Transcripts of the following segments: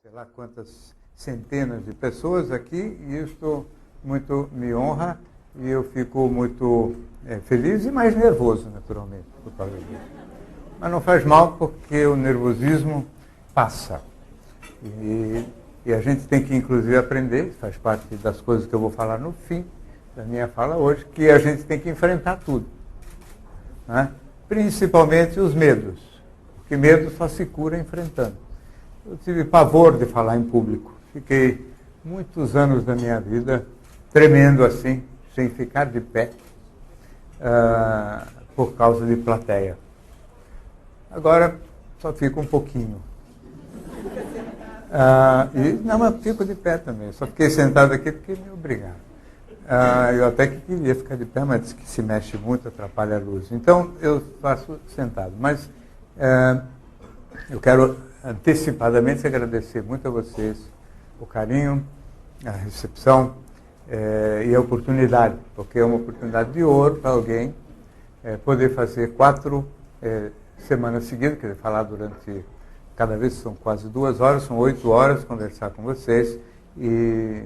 sei lá quantas centenas de pessoas aqui, e isso muito me honra, e eu fico muito feliz e mais nervoso, naturalmente, por causa disso. Mas não faz mal, porque o nervosismo passa. E a gente tem que, inclusive, aprender, faz parte das coisas que eu vou falar no fim da minha fala hoje, que a gente tem que enfrentar tudo, né? Principalmente os medos, porque medo só se cura enfrentando. Eu tive pavor de falar em público. Fiquei muitos anos da minha vida tremendo assim, sem ficar de pé, por causa de plateia. Agora só fico um pouquinho. Não, mas fico de pé também. Só fiquei sentado aqui porque me obrigaram. Eu até que queria ficar de pé, mas disse que se mexe muito, atrapalha a luz. Então eu faço sentado. Mas eu quero antecipadamente agradecer muito a vocês o carinho, a recepção e a oportunidade, porque é uma oportunidade de ouro para alguém poder fazer 4 semanas seguidas, quer dizer, falar durante, cada vez são quase 2 horas, são 8 horas, conversar com vocês e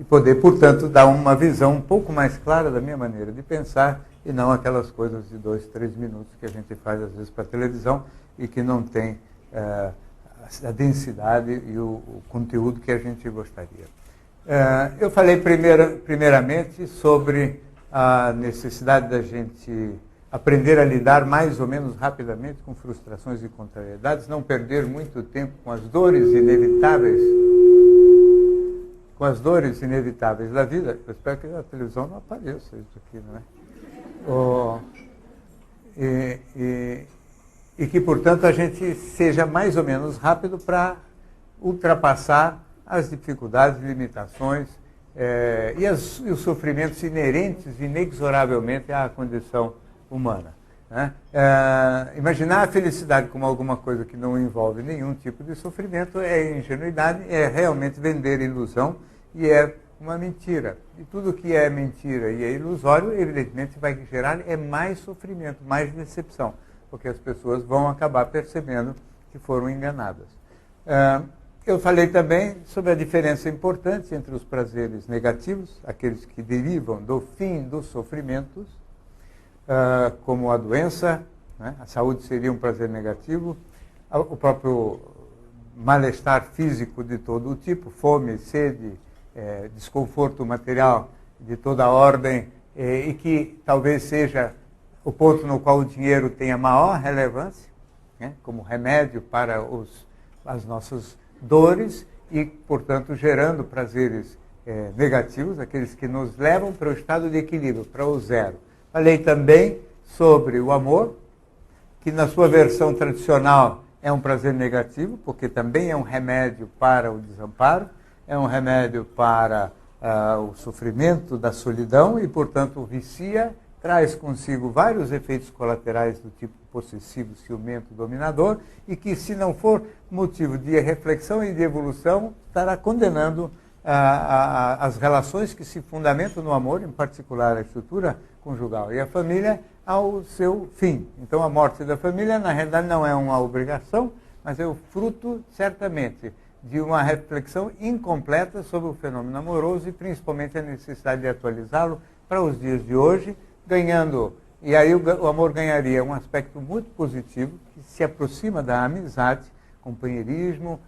poder, portanto, dar uma visão um pouco mais clara da minha maneira de pensar e não aquelas coisas de 2, 3 minutos que a gente faz às vezes para a televisão e que não tem a densidade e o conteúdo que a gente gostaria. Eu falei primeiramente sobre a necessidade da gente aprender a lidar mais ou menos rapidamente com frustrações e contrariedades, não perder muito tempo com as dores inevitáveis da vida. Eu espero que a televisão não apareça isso aqui, não é? E que, portanto, a gente seja mais ou menos rápido para ultrapassar as dificuldades, limitações e os sofrimentos inerentes, inexoravelmente, à condição humana, né? Imaginar a felicidade como alguma coisa que não envolve nenhum tipo de sofrimento é ingenuidade, é realmente vender ilusão e é uma mentira. E tudo que é mentira e é ilusório, evidentemente, vai gerar mais sofrimento, mais decepção, porque as pessoas vão acabar percebendo que foram enganadas. Eu falei também sobre a diferença importante entre os prazeres negativos, aqueles que derivam do fim dos sofrimentos, como a doença, né? A saúde seria um prazer negativo, o próprio mal-estar físico de todo o tipo, fome, sede, desconforto material de toda a ordem, e que talvez seja o ponto no qual o dinheiro tem a maior relevância, né? Como remédio para as nossas dores e, portanto, gerando prazeres negativos, aqueles que nos levam para o estado de equilíbrio, para o zero. Falei também sobre o amor, que na sua versão tradicional é um prazer negativo, porque também é um remédio para o desamparo, é um remédio para o sofrimento da solidão e, portanto, vicia, traz consigo vários efeitos colaterais do tipo possessivo, ciumento, dominador, e que, se não for motivo de reflexão e de evolução, estará condenando as relações que se fundamentam no amor, em particular a estrutura conjugal e a família, ao seu fim. Então, a morte da família, na realidade, não é uma obrigação, mas é o fruto, certamente, de uma reflexão incompleta sobre o fenômeno amoroso e, principalmente, a necessidade de atualizá-lo para os dias de hoje, ganhando, e aí o amor ganharia um aspecto muito positivo, que se aproxima da amizade, companheirismo,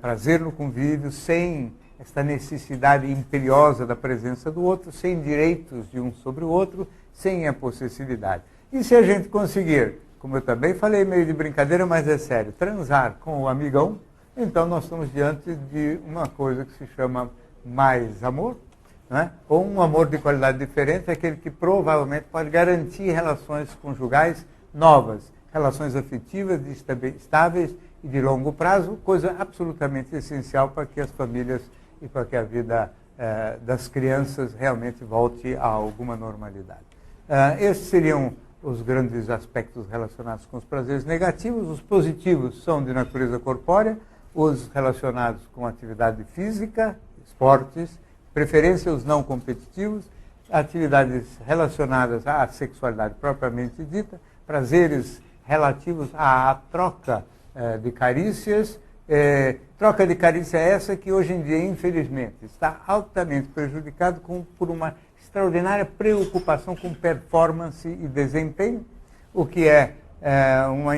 prazer no convívio, sem esta necessidade imperiosa da presença do outro, sem direitos de um sobre o outro, sem a possessividade. E se a gente conseguir, como eu também falei meio de brincadeira, mas é sério, transar com o amigão, então nós estamos diante de uma coisa que se chama mais amor, né? Ou um amor de qualidade diferente, aquele que provavelmente pode garantir relações conjugais novas, relações afetivas estáveis e de longo prazo, coisa absolutamente essencial para que as famílias e para que a vida das crianças realmente volte a alguma normalidade. Esses seriam os grandes aspectos relacionados com os prazeres negativos. Os positivos são de natureza corpórea, os relacionados com atividade física, esportes, preferência os não competitivos, atividades relacionadas à sexualidade propriamente dita, prazeres relativos à troca de carícias, Troca de carícia é essa que hoje em dia, infelizmente, está altamente prejudicado por uma extraordinária preocupação com performance e desempenho, o que é um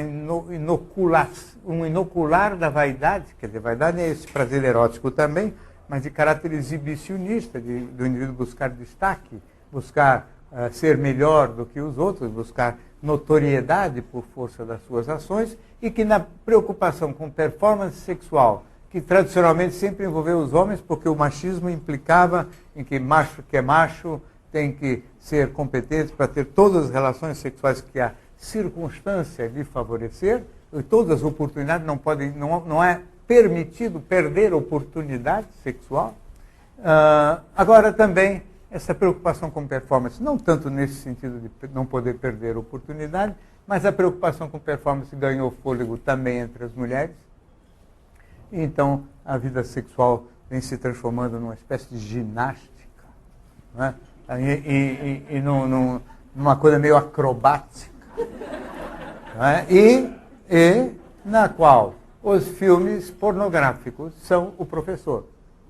inocular da vaidade, quer dizer, vaidade é esse prazer erótico também, mas de caráter exibicionista, do indivíduo buscar destaque, buscar ser melhor do que os outros, buscar notoriedade por força das suas ações, e que na preocupação com performance sexual, que tradicionalmente sempre envolveu os homens, porque o machismo implicava em que macho que é macho tem que ser competente para ter todas as relações sexuais que a circunstância lhe favorecer, e todas as oportunidades não é permitido perder oportunidade sexual. Agora também essa preocupação com performance, não tanto nesse sentido de não poder perder oportunidade, mas a preocupação com performance ganhou fôlego também entre as mulheres. Então, a vida sexual vem se transformando numa espécie de ginástica, não é? E numa coisa meio acrobática, não é? E na qual os filmes pornográficos são o professor,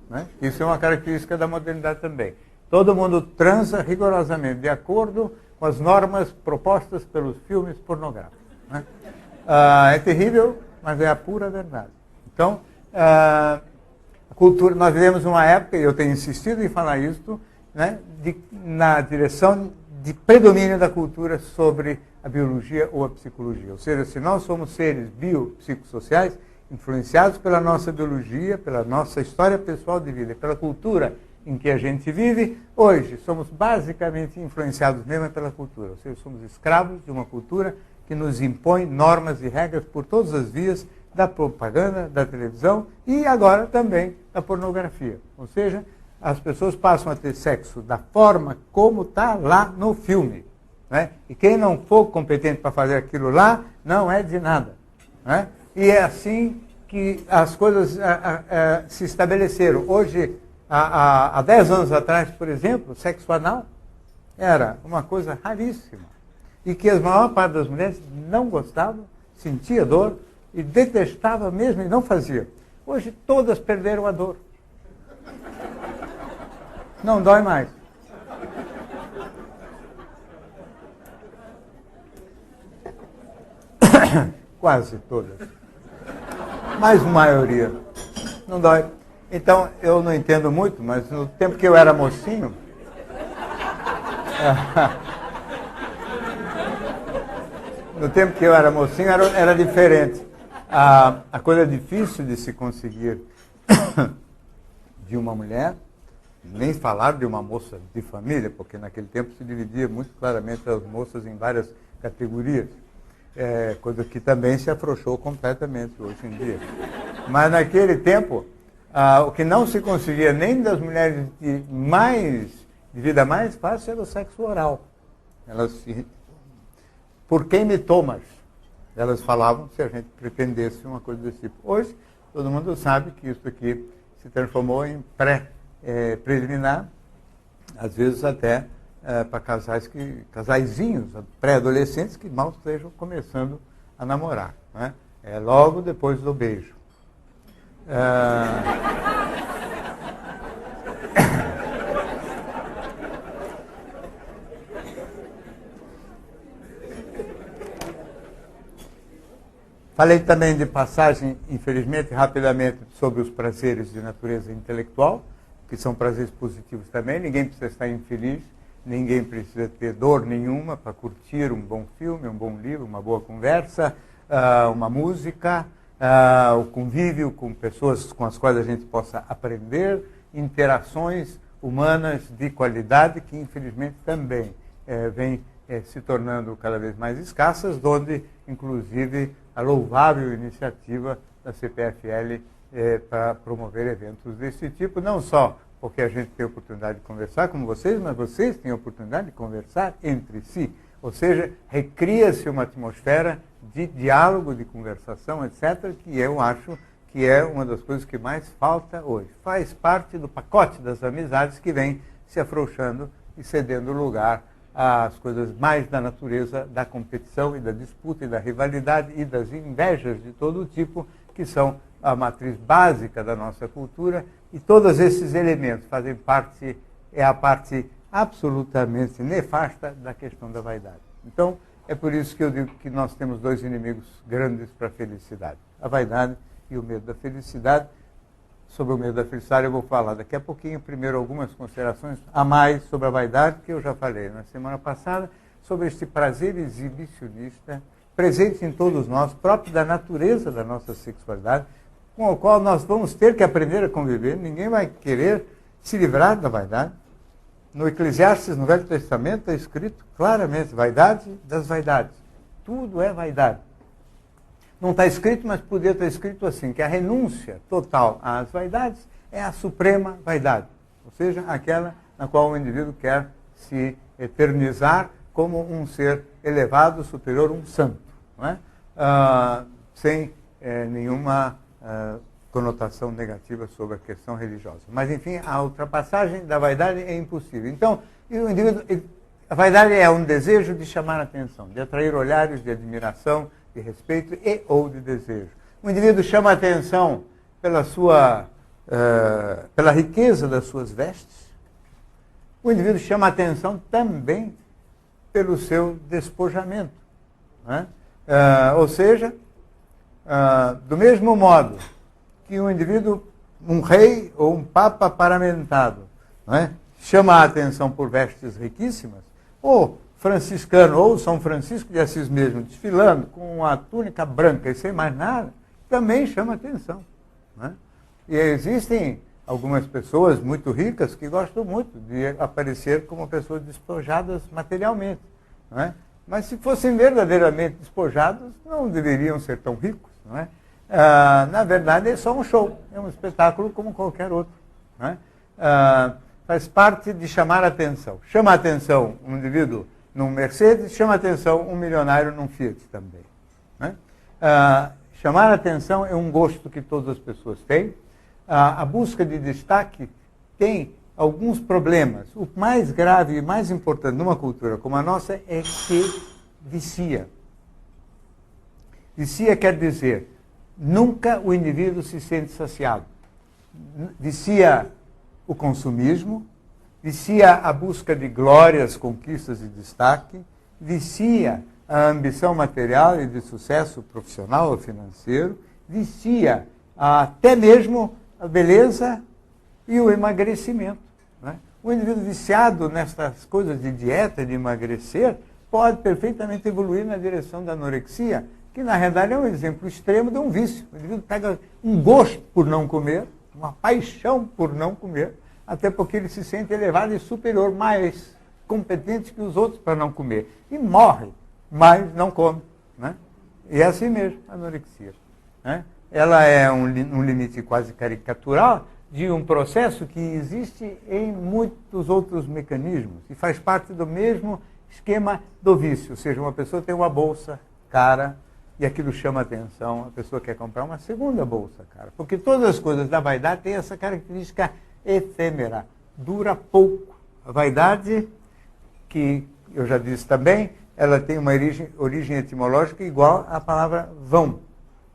não é? Isso é uma característica da modernidade também. Todo mundo transa rigorosamente de acordo com as normas propostas pelos filmes pornográficos, né? É terrível, mas é a pura verdade. Então, a cultura, nós vivemos uma época, e eu tenho insistido em falar isso, né, na direção de predomínio da cultura sobre a biologia ou a psicologia. Ou seja, se nós somos seres biopsicossociais, influenciados pela nossa biologia, pela nossa história pessoal de vida, pela cultura em que a gente vive, hoje somos basicamente influenciados mesmo pela cultura. Ou seja, somos escravos de uma cultura que nos impõe normas e regras por todas as vias da propaganda, da televisão e agora também da pornografia. Ou seja, as pessoas passam a ter sexo da forma como está lá no filme, né? E quem não for competente para fazer aquilo lá, não é de nada, né? E é assim que as coisas se estabeleceram. Hoje, há 10 anos atrás, por exemplo, sexo anal era uma coisa raríssima. E que a maior parte das mulheres não gostavam, sentia dor e detestava mesmo e não fazia. Hoje todas perderam a dor. Não dói mais. Quase todas. Mas a maioria. Não dói. Então, eu não entendo muito, mas no tempo que eu era mocinho... no tempo que eu era mocinho era diferente. A coisa difícil de se conseguir de uma mulher, nem falar de uma moça de família, porque naquele tempo se dividia muito claramente as moças em várias categorias, coisa que também se afrouxou completamente hoje em dia. Mas naquele tempo, o que não se conseguia nem das mulheres de vida mais fácil era o sexo oral. Por quem me tomas? Elas falavam se a gente pretendesse uma coisa desse tipo. Hoje, todo mundo sabe que isso aqui se transformou em preliminar, às vezes até para casaizinhos, pré-adolescentes que mal estejam começando a namorar, né? Logo depois do beijo. Falei também de passagem, infelizmente, rapidamente, sobre os prazeres de natureza intelectual, que são prazeres positivos também. Ninguém precisa estar infeliz, ninguém precisa ter dor nenhuma para curtir um bom filme, um bom livro, uma boa conversa, uma música, o convívio com pessoas com as quais a gente possa aprender, interações humanas de qualidade, que infelizmente também vêm se tornando cada vez mais escassas, onde, inclusive, a louvável iniciativa da CPFL para promover eventos desse tipo, não só porque a gente tem a oportunidade de conversar com vocês, mas vocês têm a oportunidade de conversar entre si. Ou seja, recria-se uma atmosfera de diálogo, de conversação, etc., que eu acho que é uma das coisas que mais falta hoje. Faz parte do pacote das amizades que vem se afrouxando e cedendo lugar às coisas mais da natureza da competição e da disputa e da rivalidade e das invejas de todo tipo, que são a matriz básica da nossa cultura, e todos esses elementos fazem parte, é a parte absolutamente nefasta da questão da vaidade. Então, é por isso que eu digo que nós temos dois inimigos grandes para a felicidade: a vaidade e o medo da felicidade. Sobre o medo da felicidade eu vou falar daqui a pouquinho. Primeiro, algumas considerações a mais sobre a vaidade, que eu já falei na semana passada, sobre este prazer exibicionista presente em todos nós, próprio da natureza da nossa sexualidade, com o qual nós vamos ter que aprender a conviver. Ninguém vai querer se livrar da vaidade. No Eclesiastes, no Velho Testamento, está escrito claramente: vaidade das vaidades. Tudo é vaidade. Não está escrito, mas poderia estar escrito assim, que a renúncia total às vaidades é a suprema vaidade. Ou seja, aquela na qual o indivíduo quer se eternizar como um ser elevado, superior, um santo. Não é? Sem nenhuma conotação negativa sobre a questão religiosa. Mas, enfim, a ultrapassagem da vaidade é impossível. Então, o indivíduo, a vaidade é um desejo de chamar a atenção, de atrair olhares de admiração, de respeito e ou de desejo. O indivíduo chama a atenção pela riqueza das suas vestes. O indivíduo chama a atenção também pelo seu despojamento. Né? Ou seja, do mesmo modo que um indivíduo, um rei ou um papa paramentado, não é? Chama a atenção por vestes riquíssimas, ou franciscano, ou São Francisco de Assis mesmo, desfilando com a túnica branca e sem mais nada, também chama atenção. Né? E existem algumas pessoas muito ricas que gostam muito de aparecer como pessoas despojadas materialmente. Não é? Mas se fossem verdadeiramente despojados, não deveriam ser tão ricos. Não é? Na verdade, é só um show, é um espetáculo como qualquer outro. Não é? Faz parte de chamar a atenção. Chama a atenção um indivíduo num Mercedes, chama a atenção um milionário num Fiat também. Né? Chamar a atenção é um gosto que todas as pessoas têm. A busca de destaque tem alguns problemas. O mais grave e mais importante numa cultura como a nossa é que vicia. Vicia quer dizer, nunca o indivíduo se sente saciado. Vicia o consumismo, vicia a busca de glórias, conquistas e destaque, vicia a ambição material e de sucesso profissional ou financeiro, vicia até mesmo a beleza e o emagrecimento. Né? O indivíduo viciado nessas coisas de dieta, de emagrecer, pode perfeitamente evoluir na direção da anorexia, que na realidade é um exemplo extremo de um vício. O indivíduo pega um gosto por não comer, uma paixão por não comer, até porque ele se sente elevado e superior, mais competente que os outros para não comer. E morre, mas não come. Né? E é assim mesmo, a anorexia. Né? Ela é um limite quase caricatural de um processo que existe em muitos outros mecanismos e faz parte do mesmo esquema do vício. Ou seja, uma pessoa tem uma bolsa cara e aquilo chama a atenção, a pessoa quer comprar uma segunda bolsa cara. Porque todas as coisas da vaidade têm essa característica efêmera, dura pouco. A vaidade, que eu já disse também, ela tem uma origem etimológica igual à palavra vão.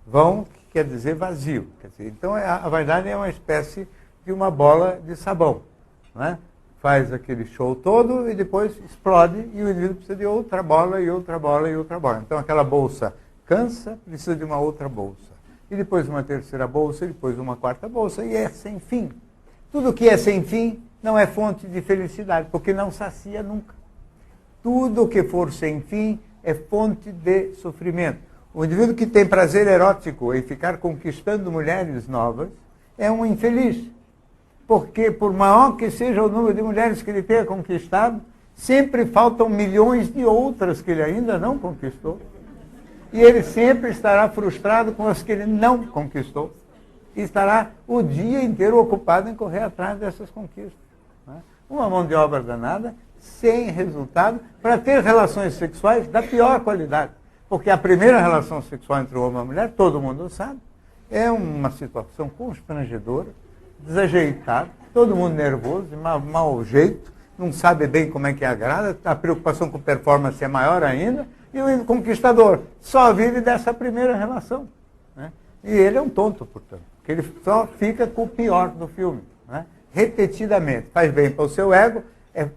Vão, que quer dizer vazio. Quer dizer, então a vaidade é uma espécie de uma bola de sabão. Né? Faz aquele show todo e depois explode e o indivíduo precisa de outra bola e outra bola e outra bola. Então aquela bolsa cansa, precisa de uma outra bolsa. E depois uma terceira bolsa, e depois uma quarta bolsa, e é sem fim. Tudo que é sem fim não é fonte de felicidade, porque não sacia nunca. Tudo que for sem fim é fonte de sofrimento. O indivíduo que tem prazer erótico em ficar conquistando mulheres novas é um infeliz. Porque, por maior que seja o número de mulheres que ele tenha conquistado, sempre faltam milhões de outras que ele ainda não conquistou. E ele sempre estará frustrado com as que ele não conquistou. E estará o dia inteiro ocupado em correr atrás dessas conquistas. Né? Uma mão de obra danada, sem resultado, para ter relações sexuais da pior qualidade. Porque a primeira relação sexual entre o homem e a mulher, todo mundo sabe, é uma situação constrangedora, desajeitada, todo mundo nervoso, de mau jeito, não sabe bem como é que agrada, a preocupação com performance é maior ainda, e o conquistador só vive dessa primeira relação. Né? E ele é um tonto, portanto, porque ele só fica com o pior do filme, né? Repetidamente. Faz bem para o seu ego,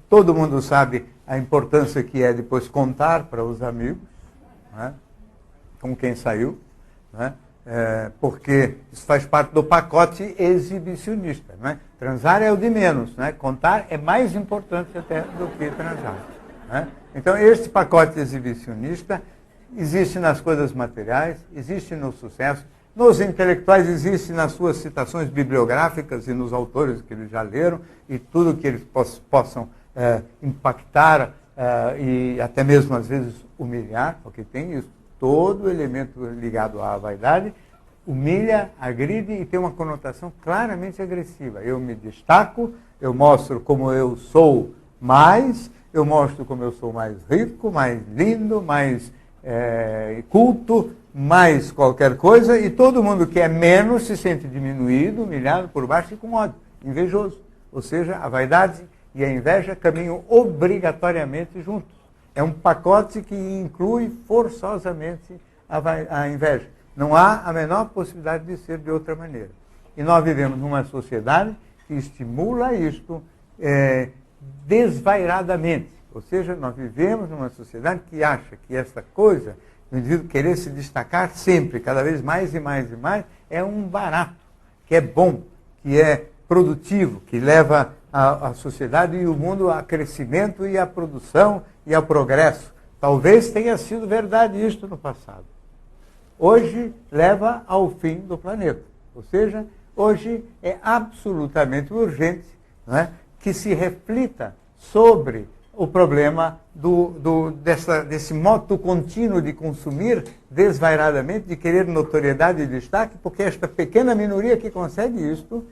todo mundo sabe a importância que é depois contar para os amigos, né? Com quem saiu, né? Porque isso faz parte do pacote exibicionista, né? Transar é o de menos, né? Contar é mais importante até do que transar, né? Então, este pacote exibicionista existe nas coisas materiais, existe no sucesso, nos intelectuais existe nas suas citações bibliográficas e nos autores que eles já leram e tudo que eles possam impactar e até mesmo às vezes humilhar, porque tem isso. Todo elemento ligado à vaidade humilha, agride e tem uma conotação claramente agressiva. Eu me destaco, eu mostro como eu sou mais, eu mostro como eu sou mais rico, mais lindo, mais culto, mais qualquer coisa, e todo mundo que é menos se sente diminuído, humilhado por baixo e com ódio, invejoso. Ou seja, a vaidade e a inveja caminham obrigatoriamente juntos. É um pacote que inclui forçosamente a inveja. Não há a menor possibilidade de ser de outra maneira. E nós vivemos numa sociedade que estimula isto desvairadamente. Ou seja, nós vivemos numa sociedade que acha que essa coisa, o indivíduo querer se destacar sempre, cada vez mais e mais e mais, é um barato, que é bom, que é produtivo, que leva a sociedade e o mundo a crescimento e a produção e ao progresso. Talvez tenha sido verdade isto no passado. Hoje leva ao fim do planeta. Ou seja, hoje é absolutamente urgente, não é, que se reflita sobre o problema desse modo contínuo de consumir desvairadamente, de querer notoriedade e destaque, porque esta pequena minoria que consegue isto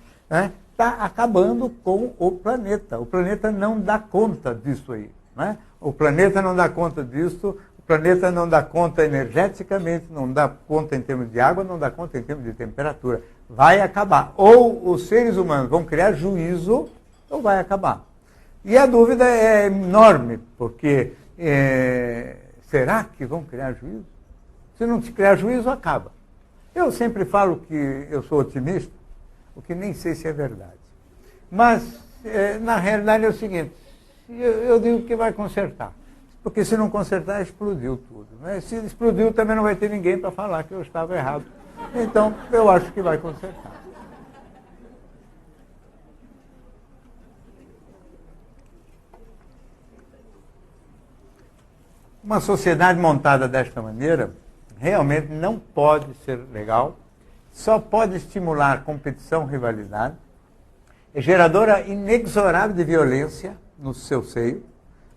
está acabando com o planeta. O planeta não dá conta disso aí. Né? O planeta não dá conta disso, o planeta não dá conta energeticamente, não dá conta em termos de água, não dá conta em termos de temperatura. Vai acabar. Ou os seres humanos vão criar juízo, ou vai acabar. E a dúvida é enorme, porque será que vão criar juízo? Se não se criar juízo, acaba. Eu sempre falo que eu sou otimista, o que nem sei se é verdade. Mas, na realidade, é o seguinte, eu digo que vai consertar. Porque se não consertar, explodiu tudo. Né? Se explodiu, também não vai ter ninguém para falar que eu estava errado. Então, eu acho que vai consertar. Uma sociedade montada desta maneira realmente não pode ser legal, só pode estimular competição, rivalidade, é geradora inexorável de violência no seu seio.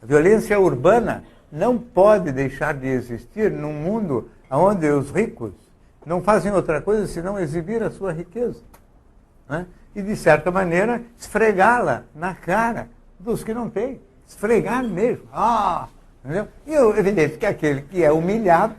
A violência urbana não pode deixar de existir num mundo onde os ricos não fazem outra coisa senão exibir a sua riqueza. Né? E, de certa maneira, esfregá-la na cara dos que não têm. Esfregar mesmo. Entendeu? E é evidente que aquele que é humilhado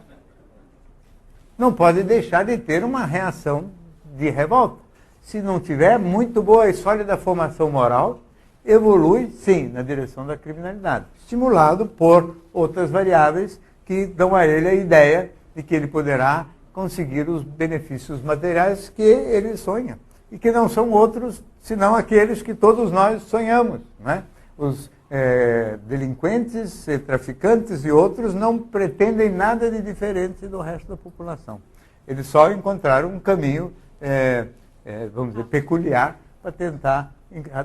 não pode deixar de ter uma reação de revolta. Se não tiver muito boa e sólida formação moral, evolui, sim, na direção da criminalidade, estimulado por outras variáveis que dão a ele a ideia de que ele poderá conseguir os benefícios materiais que ele sonha, e que não são outros, senão aqueles que todos nós sonhamos. Né? Os delinquentes, traficantes e outros não pretendem nada de diferente do resto da população. Eles só encontraram um caminho, vamos dizer, peculiar para tentar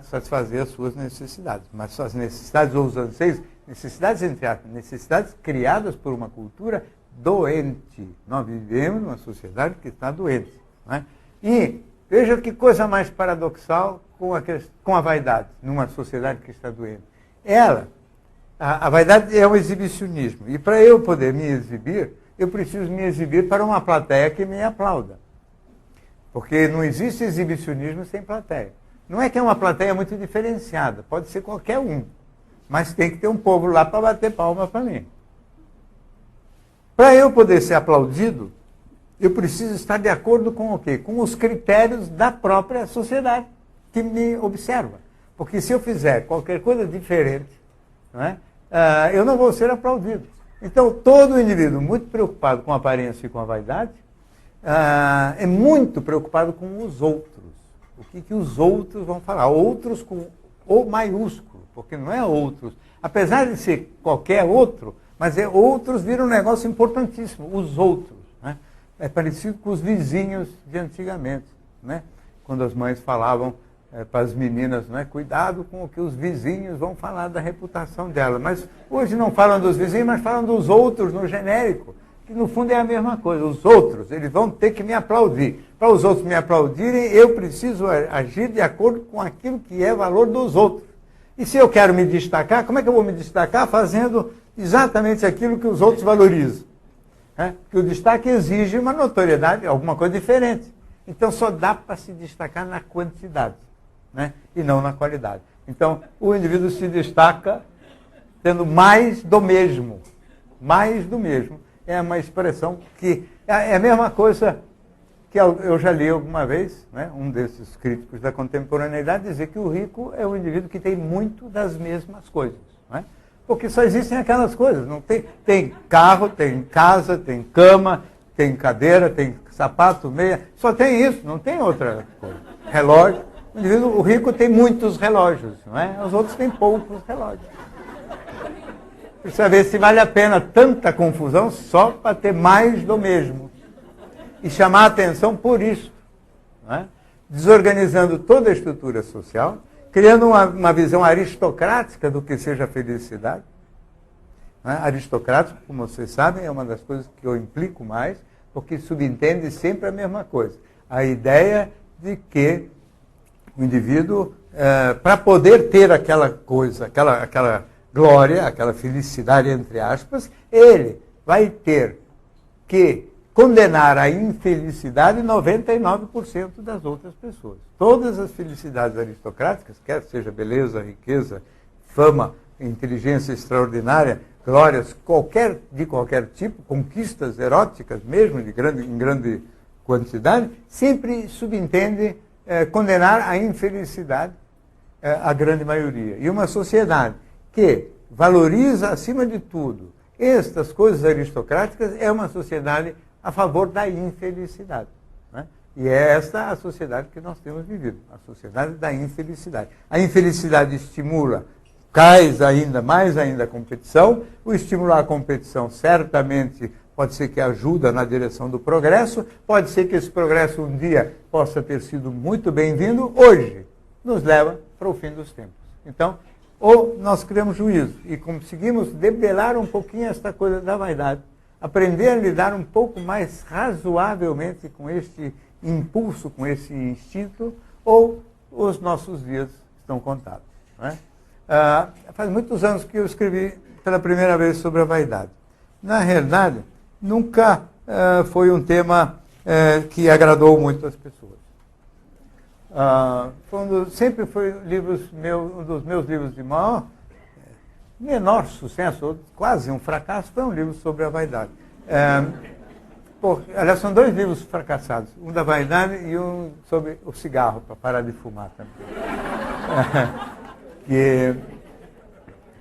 satisfazer as suas necessidades. Mas suas necessidades ou os anseios, necessidades entre aspas, necessidades criadas por uma cultura doente. Nós vivemos numa sociedade que está doente. Né? E veja que coisa mais paradoxal com a vaidade, numa sociedade que está doente. A vaidade é um exibicionismo. E para eu poder me exibir, eu preciso me exibir para uma plateia que me aplauda. Porque não existe exibicionismo sem plateia. Não é que é uma plateia muito diferenciada, pode ser qualquer um. Mas tem que ter um povo lá para bater palma para mim. Para eu poder ser aplaudido, eu preciso estar de acordo com o quê? Com os critérios da própria sociedade que me observa. Porque se eu fizer qualquer coisa diferente, não é? Eu não vou ser aplaudido. Então, todo indivíduo muito preocupado com a aparência e com a vaidade, é muito preocupado com os outros. O que os outros vão falar? Outros com O maiúsculo, porque não é outros. Apesar de ser qualquer outro, mas outros viram um negócio importantíssimo, os outros. Né? É parecido com os vizinhos de antigamente, né? Quando as mães falavam para as meninas, né? Cuidado com o que os vizinhos vão falar da reputação dela. Mas hoje não falam dos vizinhos, mas falam dos outros no genérico, que no fundo é a mesma coisa. Os outros, eles vão ter que me aplaudir. Para os outros me aplaudirem, eu preciso agir de acordo com aquilo que é valor dos outros. E se eu quero me destacar, como é que eu vou me destacar? Fazendo exatamente aquilo que os outros valorizam. Porque o destaque exige uma notoriedade, alguma coisa diferente. Então só dá para se destacar na quantidade, né? E não na qualidade. Então o indivíduo se destaca tendo mais do mesmo. Mais do mesmo. É uma expressão que é a mesma coisa que eu já li alguma vez, né, um desses críticos da contemporaneidade, dizer que o rico é o indivíduo que tem muito das mesmas coisas. Né? Porque só existem aquelas coisas. Não tem carro, tem casa, tem cama, tem cadeira, tem sapato, meia. Só tem isso, não tem outra coisa. Relógio. O rico tem muitos relógios, não é? Os outros têm poucos relógios. Precisa ver se vale a pena tanta confusão só para ter mais do mesmo. E chamar a atenção por isso. Não é? Desorganizando toda a estrutura social, criando uma visão aristocrática do que seja felicidade. Não é? Aristocrático, como vocês sabem, é uma das coisas que eu implico mais, porque subentende sempre a mesma coisa. A ideia de que o indivíduo, para poder ter aquela coisa, aquela glória, aquela felicidade, entre aspas, ele vai ter que condenar a infelicidade 99% das outras pessoas. Todas as felicidades aristocráticas, quer seja beleza, riqueza, fama, inteligência extraordinária, glórias, de qualquer tipo, conquistas eróticas mesmo, em grande quantidade, sempre subentende condenar a infelicidade a grande maioria. E uma sociedade que valoriza, acima de tudo, estas coisas aristocráticas é uma sociedade a favor da infelicidade. Né? E é esta a sociedade que nós temos vivido, a sociedade da infelicidade. A infelicidade estimula, cais mais ainda a competição. O estimular a competição certamente pode ser que ajuda na direção do progresso, pode ser que esse progresso um dia possa ter sido muito bem-vindo, hoje nos leva para o fim dos tempos. Então, ou nós criamos juízo e conseguimos debelar um pouquinho esta coisa da vaidade, aprender a lidar um pouco mais razoavelmente com este impulso, com esse instinto, ou os nossos dias estão contados. Não é? Faz muitos anos que eu escrevi pela primeira vez sobre a vaidade. Na realidade, nunca foi um tema que agradou muito as pessoas. Sempre foi um dos meus livros de menor sucesso, quase um fracasso, foi um livro sobre a vaidade. Aliás, são dois livros fracassados, um da vaidade e um sobre o cigarro, para parar de fumar também. Que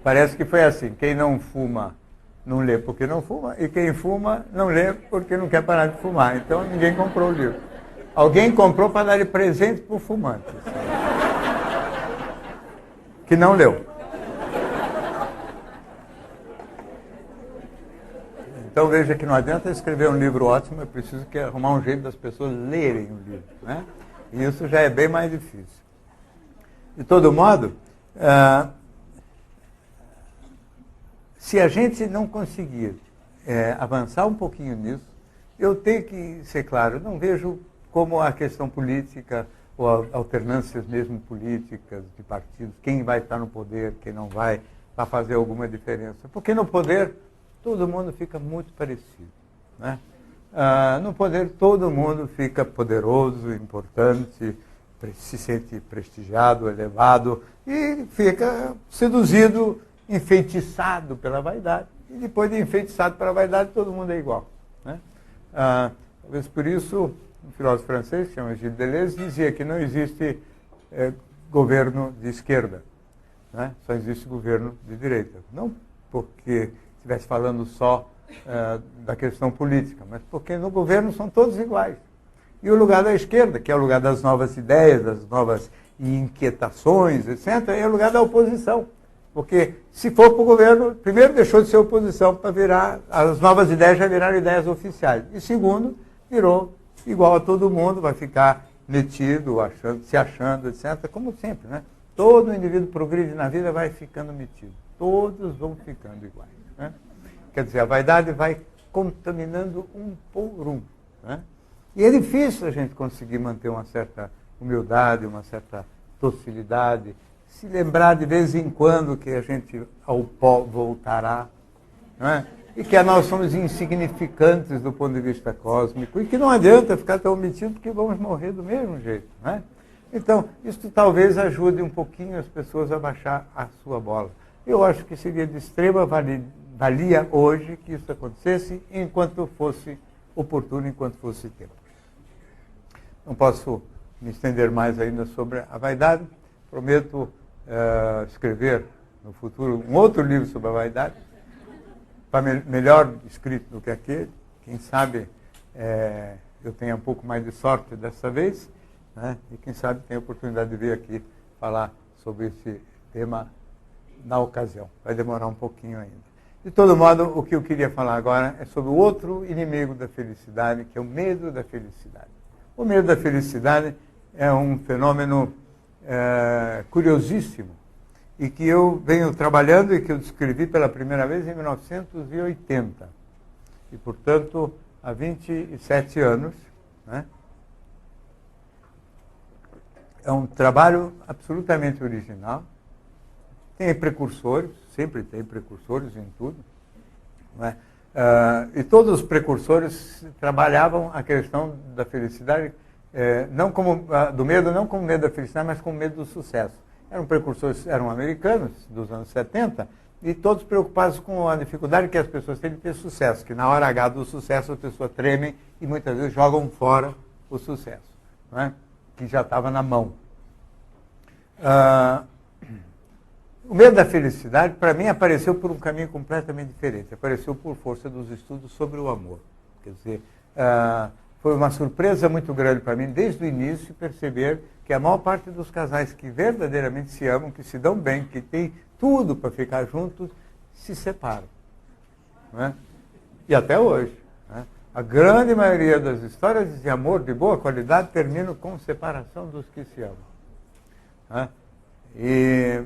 parece que foi assim, quem não fuma não lê porque não fuma, e quem fuma não lê porque não quer parar de fumar. Então ninguém comprou o livro. Alguém comprou para dar de presente para o fumante, que não leu. Então veja que não adianta escrever um livro ótimo, é preciso arrumar um jeito das pessoas lerem o livro. Né? E isso já é bem mais difícil. De todo modo, se a gente não conseguir avançar um pouquinho nisso, eu tenho que ser claro, não vejo como a questão política, ou alternâncias mesmo políticas de partidos, quem vai estar no poder, quem não vai fazer alguma diferença. Porque no poder todo mundo fica muito parecido. Né? No poder todo mundo fica poderoso, importante, se sente prestigiado, elevado, e fica seduzido, enfeitiçado pela vaidade. E depois de enfeitiçado pela vaidade, todo mundo é igual. Né? Talvez por isso, um filósofo francês, que chama Gilles Deleuze, dizia que não existe governo de esquerda, né? Só existe governo de direita. Não porque estivesse falando só da questão política, mas porque no governo são todos iguais. E o lugar da esquerda, que é o lugar das novas ideias, das novas inquietações, etc., é o lugar da oposição. Porque se for para o governo, primeiro deixou de ser oposição para virar, as novas ideias já viraram ideias oficiais. E segundo, virou igual a todo mundo, vai ficar metido, se achando, etc., como sempre, né? Todo indivíduo progride na vida vai ficando metido. Todos vão ficando iguais. Né? Quer dizer, a vaidade vai contaminando um por um. Né? E é difícil a gente conseguir manter uma certa humildade, uma certa docilidade, se lembrar de vez em quando que a gente ao pó voltará, não é? E que nós somos insignificantes do ponto de vista cósmico, e que não adianta ficar tão metido porque vamos morrer do mesmo jeito. Não é? Então, isso talvez ajude um pouquinho as pessoas a baixar a sua bola. Eu acho que seria de extrema valia hoje que isso acontecesse enquanto fosse oportuno, enquanto fosse tempo. Não posso me estender mais ainda sobre a vaidade. Prometo escrever no futuro um outro livro sobre a vaidade, melhor escrito do que aquele. Quem sabe eu tenha um pouco mais de sorte dessa vez, né? E quem sabe tenha a oportunidade de vir aqui falar sobre esse tema na ocasião. Vai demorar um pouquinho ainda. De todo modo, o que eu queria falar agora é sobre o outro inimigo da felicidade, que é o medo da felicidade. O medo da felicidade é um fenômeno curiosíssimo e que eu venho trabalhando e que eu descrevi pela primeira vez em 1980. E, portanto, há 27 anos. Né? É um trabalho absolutamente original. Tem precursores, sempre tem precursores em tudo. Não é? E todos os precursores trabalhavam a questão da felicidade, não como, do medo, não como medo da felicidade, mas como medo do sucesso. Eram precursores, eram americanos, dos anos 70, e todos preocupados com a dificuldade que as pessoas têm de ter sucesso, que na hora H do sucesso as pessoas tremem e muitas vezes jogam fora o sucesso, não é? Que já estava na mão. O medo da felicidade, para mim, apareceu por um caminho completamente diferente. Apareceu por força dos estudos sobre o amor. Quer dizer, foi uma surpresa muito grande para mim, desde o início, perceber que a maior parte dos casais que verdadeiramente se amam, que se dão bem, que têm tudo para ficar juntos, se separam. Não é? E até hoje. Né? A grande maioria das histórias de amor de boa qualidade terminam com separação dos que se amam. Né? E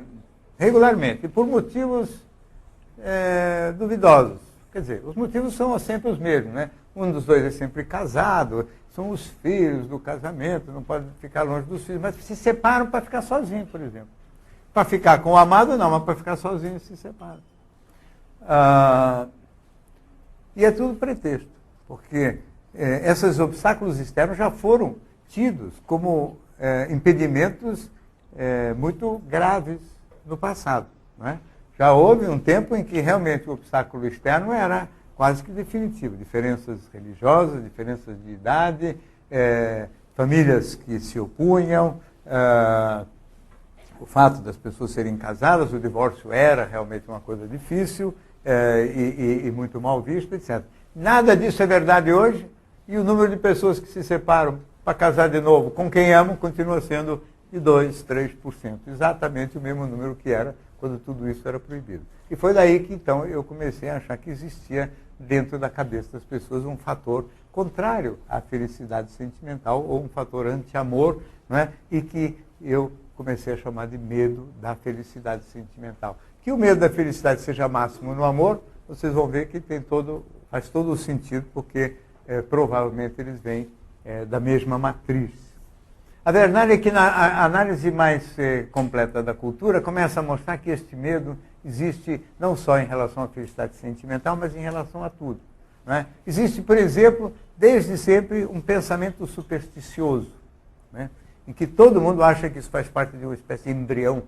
regularmente, e por motivos duvidosos. Quer dizer, os motivos são sempre os mesmos, né? Um dos dois é sempre casado, são os filhos do casamento, não pode ficar longe dos filhos, mas se separam para ficar sozinho, por exemplo. Para ficar com o amado, não, mas para ficar sozinho se separam. E é tudo pretexto, porque esses obstáculos externos já foram tidos como impedimentos muito graves no passado. Não é? Já houve um tempo em que realmente o obstáculo externo era quase que definitivo. Diferenças religiosas, diferenças de idade, famílias que se opunham, o fato das pessoas serem casadas, o divórcio era realmente uma coisa difícil e muito mal visto, etc. Nada disso é verdade hoje e o número de pessoas que se separam para casar de novo com quem amam continua sendo de 2%, 3%. Exatamente o mesmo número que era quando tudo isso era proibido. E foi daí que, então, eu comecei a achar que existia dentro da cabeça das pessoas um fator contrário à felicidade sentimental ou um fator anti-amor, não é? E que eu comecei a chamar de medo da felicidade sentimental. Que o medo da felicidade seja máximo no amor, vocês vão ver que faz todo o sentido, porque provavelmente eles vêm da mesma matriz. A verdade é que na análise mais completa da cultura começa a mostrar que este medo existe não só em relação à felicidade sentimental, mas em relação a tudo. Não é? Existe, por exemplo, desde sempre um pensamento supersticioso, né? Em que todo mundo acha que isso faz parte de uma espécie de embrião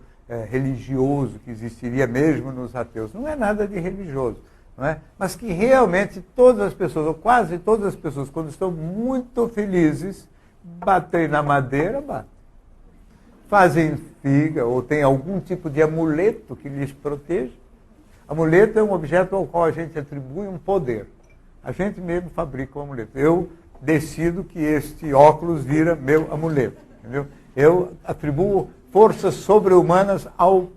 religioso que existiria mesmo nos ateus. Não é nada de religioso, não é? Mas que realmente todas as pessoas, ou quase todas as pessoas, quando estão muito felizes, batem na madeira, batem. Fazem figa ou tem algum tipo de amuleto que lhes proteja. Amuleto é um objeto ao qual a gente atribui um poder. A gente mesmo fabrica o amuleto. Eu decido que este óculos vira meu amuleto. Entendeu? Eu atribuo forças sobre-humanas ao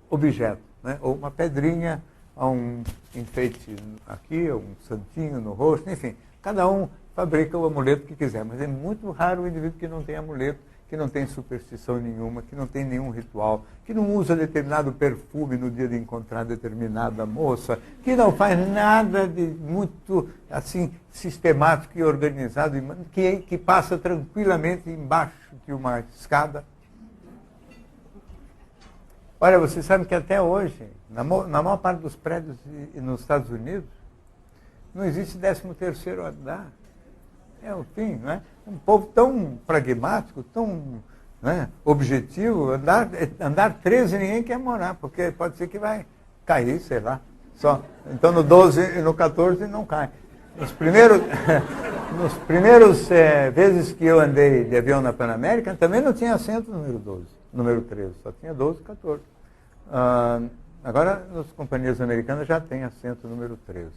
objeto. Né? Ou uma pedrinha, a um enfeite aqui, um santinho no rosto, enfim. Cada um fabrica o amuleto que quiser. Mas é muito raro o indivíduo que não tem amuleto, que não tem superstição nenhuma, que não tem nenhum ritual, que não usa determinado perfume no dia de encontrar determinada moça, que não faz nada de muito assim sistemático e organizado, que passa tranquilamente embaixo de uma escada. Olha, você sabe que até hoje, na maior parte dos prédios nos Estados Unidos, não existe 13º andar. É o fim, não é? Um povo tão pragmático, tão, né, objetivo, andar 13 ninguém quer morar, porque pode ser que vai cair, sei lá. Só. Então no 12 e no 14 não cai. Nos primeiros vezes que eu andei de avião na Panamérica, também não tinha assento número 12, número 13, só tinha 12 e 14. Agora, nas companhias americanas já tem assento número 13.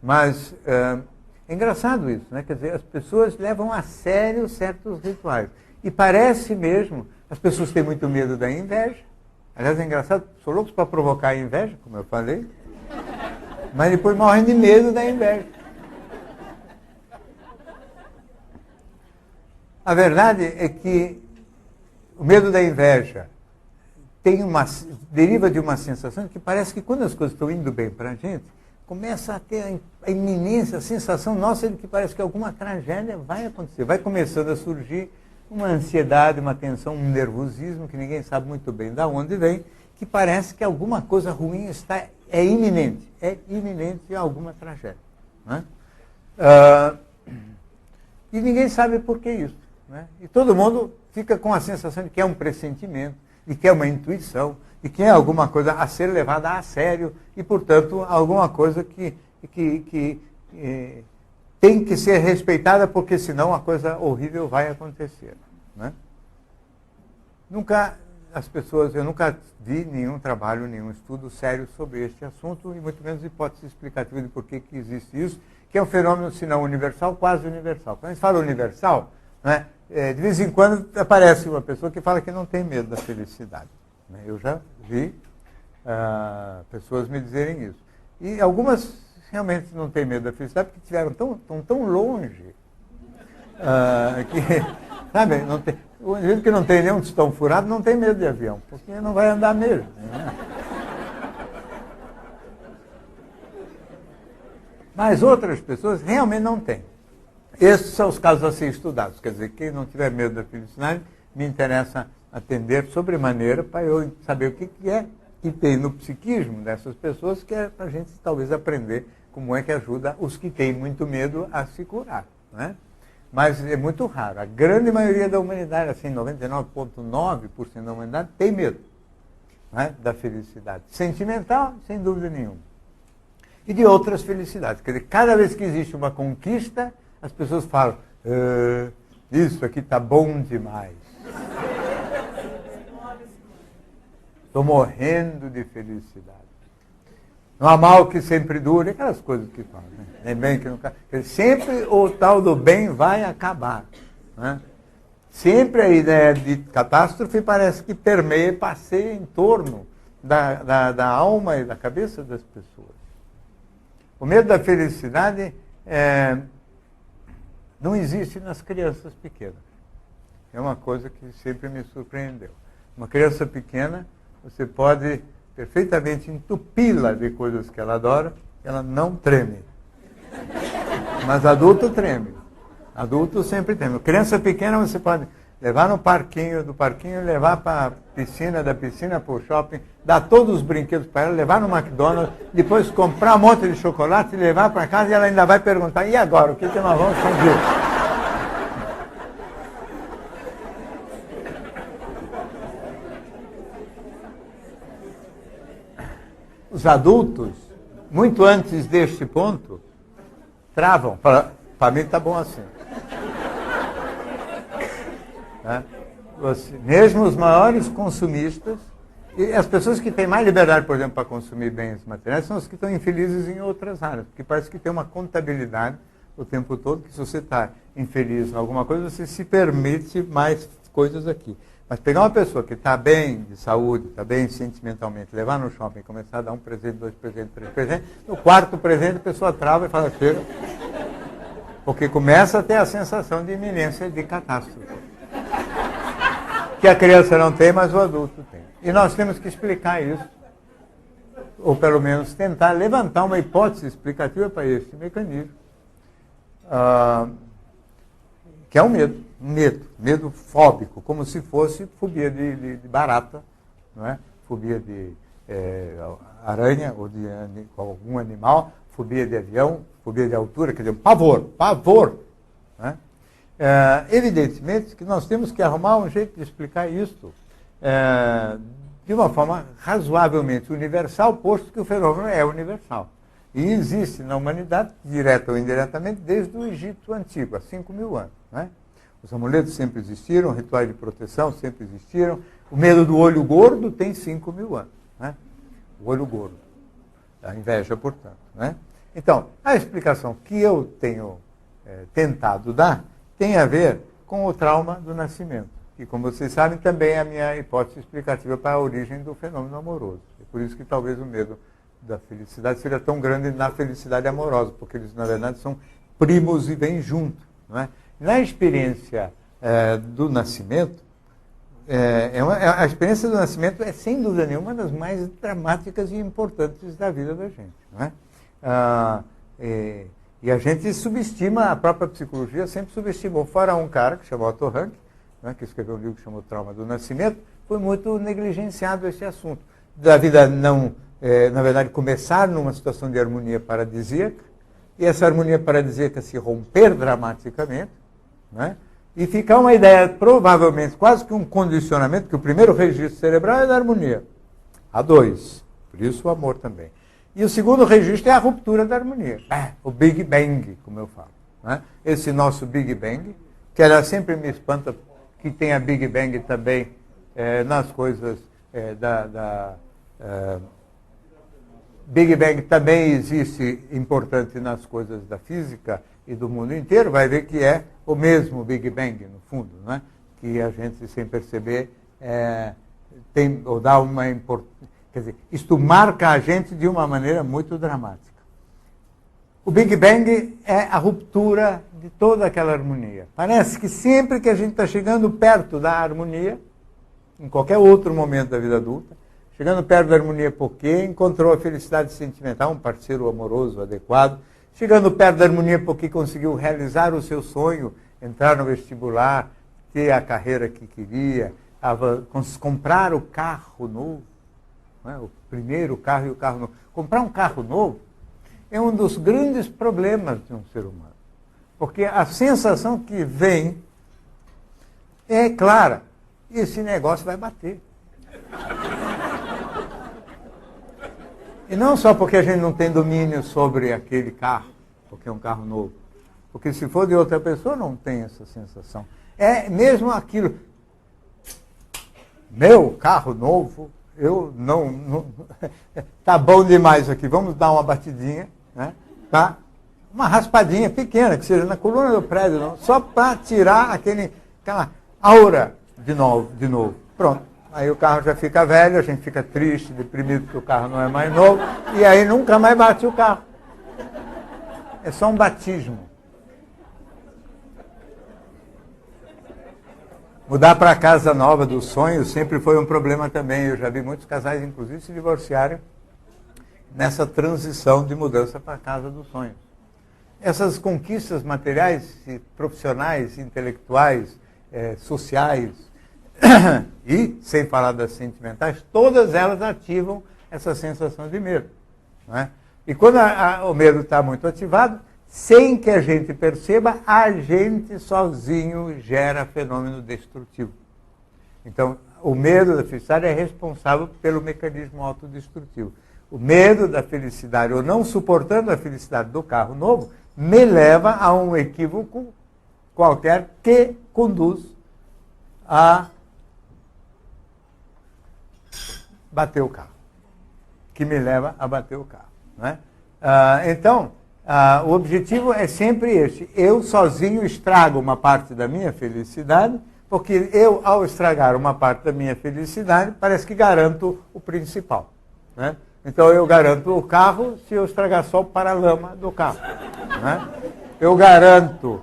Mas é engraçado isso, né? Quer dizer, as pessoas levam a sério certos rituais. E parece mesmo, as pessoas têm muito medo da inveja. Aliás, é engraçado, são loucos para provocar a inveja, como eu falei, mas depois morrem de medo da inveja. A verdade é que o medo da inveja deriva de uma sensação que parece que quando as coisas estão indo bem para a gente, começa a ter a iminência, a sensação nossa de que parece que alguma tragédia vai acontecer. Vai começando a surgir uma ansiedade, uma tensão, um nervosismo que ninguém sabe muito bem de onde vem, que parece que alguma coisa ruim é iminente alguma tragédia. Né? E ninguém sabe por que isso. Né? E todo mundo fica com a sensação de que é um pressentimento, de que é uma intuição, de que é alguma coisa a ser levada a sério e, portanto, alguma coisa que tem que ser respeitada, porque senão a coisa horrível vai acontecer. Né? Eu nunca vi nenhum trabalho, nenhum estudo sério sobre este assunto, e muito menos hipótese explicativa de por que existe isso, que é um fenômeno, se não universal, quase universal. Quando a gente fala universal, né, de vez em quando aparece uma pessoa que fala que não tem medo da felicidade. Eu já vi pessoas me dizerem isso. E algumas realmente não têm medo da felicidade porque estiveram tão longe que, sabe, o indivíduo que não tem nenhum tostão furado não tem medo de avião, porque não vai andar mesmo. Né? Mas outras pessoas realmente não têm. Esses são os casos a ser estudados. Quer dizer, quem não tiver medo da felicidade, me interessa atender sobremaneira para eu saber o que é que tem no psiquismo dessas pessoas, que é para a gente talvez aprender como é que ajuda os que têm muito medo a se curar. Né? Mas é muito raro. A grande maioria da humanidade, assim, 99,9% da humanidade, tem medo, né, da felicidade. Sentimental, sem dúvida nenhuma. E de outras felicidades. Quer dizer, cada vez que existe uma conquista, as pessoas falam, isso aqui está bom demais. Estou morrendo de felicidade. Não há mal que sempre dure, aquelas coisas que falam. Né? Nem bem que nunca. Sempre o tal do bem vai acabar. Né? Sempre a ideia de catástrofe parece que permeia, passeia em torno da alma e da cabeça das pessoas. O medo da felicidade não existe nas crianças pequenas. É uma coisa que sempre me surpreendeu. Uma criança pequena, você pode perfeitamente entupi-la de coisas que ela adora, ela não treme. Mas adulto treme. Adulto sempre treme. Criança pequena você pode levar no parquinho, do parquinho levar para a piscina, da piscina para o shopping, dar todos os brinquedos para ela, levar no McDonald's, depois comprar um monte de chocolate e levar para casa, e ela ainda vai perguntar, e agora, o que nós vamos fazer? Os adultos, muito antes deste ponto, travam. Para mim está bom assim. Né? Mesmo os maiores consumistas E as pessoas que têm mais liberdade, por exemplo, para consumir bens materiais, são as que estão infelizes em outras áreas, porque parece que tem uma contabilidade o tempo todo, que se você está infeliz em alguma coisa, você se permite mais coisas aqui. Mas pegar uma pessoa que está bem de saúde, está bem sentimentalmente, levar no shopping, começar a dar um presente, 2 presentes, 3 presentes, no 4º presente a pessoa trava e fala, chega. Porque começa a ter a sensação de iminência de catástrofe. Que a criança não tem, mas o adulto tem. E nós temos que explicar isso, ou pelo menos tentar levantar uma hipótese explicativa para esse mecanismo, que é o medo fóbico, como se fosse fobia de barata, não é? Fobia de aranha ou de algum animal, fobia de avião, fobia de altura, quer dizer, pavor. Né? Evidentemente que nós temos que arrumar um jeito de explicar isso de uma forma razoavelmente universal, posto que o fenômeno é universal. E existe na humanidade, direta ou indiretamente, desde o Egito Antigo, há 5.000 anos. Né? Os amuletos sempre existiram, rituais de proteção sempre existiram. O medo do olho gordo tem 5.000 anos. Né? O olho gordo. A inveja, portanto. Né? Então, a explicação que eu tenho tentado dar tem a ver com o trauma do nascimento. E, como vocês sabem, também é a minha hipótese explicativa para a origem do fenômeno amoroso. É por isso que talvez o medo da felicidade seja tão grande na felicidade amorosa, porque eles, na verdade, são primos e vêm juntos. Não é? Na experiência do nascimento, a experiência do nascimento é, sem dúvida nenhuma, uma das mais dramáticas e importantes da vida da gente. Não é? E a gente subestima, a própria psicologia sempre subestimou. Fora um cara que chamou Otto Rank, né, que escreveu um livro que chamou Trauma do Nascimento, foi muito negligenciado esse assunto. Da vida não, na verdade, começar numa situação de harmonia paradisíaca, e essa harmonia paradisíaca se romper dramaticamente, né, e ficar uma ideia, provavelmente, quase que um condicionamento, que o primeiro registro cerebral é da harmonia. Há 2, por isso o amor também. E o segundo registro é a ruptura da harmonia, o Big Bang, como eu falo. Né? Esse nosso Big Bang, que ela sempre me espanta que tenha Big Bang também nas coisas Big Bang também existe importante nas coisas da física e do mundo inteiro, vai ver que é o mesmo Big Bang, no fundo, né? Que a gente, sem perceber, tem ou dá uma importância. Quer dizer, isto marca a gente de uma maneira muito dramática. O Big Bang é a ruptura de toda aquela harmonia. Parece que sempre que a gente está chegando perto da harmonia, em qualquer outro momento da vida adulta, chegando perto da harmonia porque encontrou a felicidade sentimental, um parceiro amoroso adequado, chegando perto da harmonia porque conseguiu realizar o seu sonho, entrar no vestibular, ter a carreira que queria, comprar o carro novo, né? O primeiro carro e o carro novo. Comprar um carro novo é um dos grandes problemas de um ser humano. Porque a sensação que vem é clara, esse negócio vai bater. E não só porque a gente não tem domínio sobre aquele carro, porque é um carro novo. Porque se for de outra pessoa, não tem essa sensação. É mesmo aquilo. Meu carro novo, eu não tá bom demais aqui, vamos dar uma batidinha, né? Tá? Uma raspadinha pequena, que seja na coluna do prédio, não, só para tirar aquela aura de novo. Pronto. Aí o carro já fica velho, a gente fica triste, deprimido porque o carro não é mais novo, e aí nunca mais bate o carro. É só um batismo. Mudar para a casa nova dos sonhos sempre foi um problema também. Eu já vi muitos casais, inclusive, se divorciarem nessa transição de mudança para a casa dos sonhos. Essas conquistas materiais, profissionais, intelectuais, sociais, e, sem falar das sentimentais, todas elas ativam essa sensação de medo. Não é? E quando o medo está muito ativado, sem que a gente perceba, a gente sozinho gera fenômeno destrutivo. Então, o medo da felicidade é responsável pelo mecanismo autodestrutivo. O medo da felicidade, ou não suportando a felicidade do carro novo, me leva a um equívoco qualquer que conduz a bater o carro, que me leva a bater o carro. Né? Então, o objetivo é sempre este. Eu sozinho estrago uma parte da minha felicidade, porque eu, ao estragar uma parte da minha felicidade, parece que garanto o principal. Né? Então, eu garanto o carro se eu estragar só o paralama do carro. Né? Eu garanto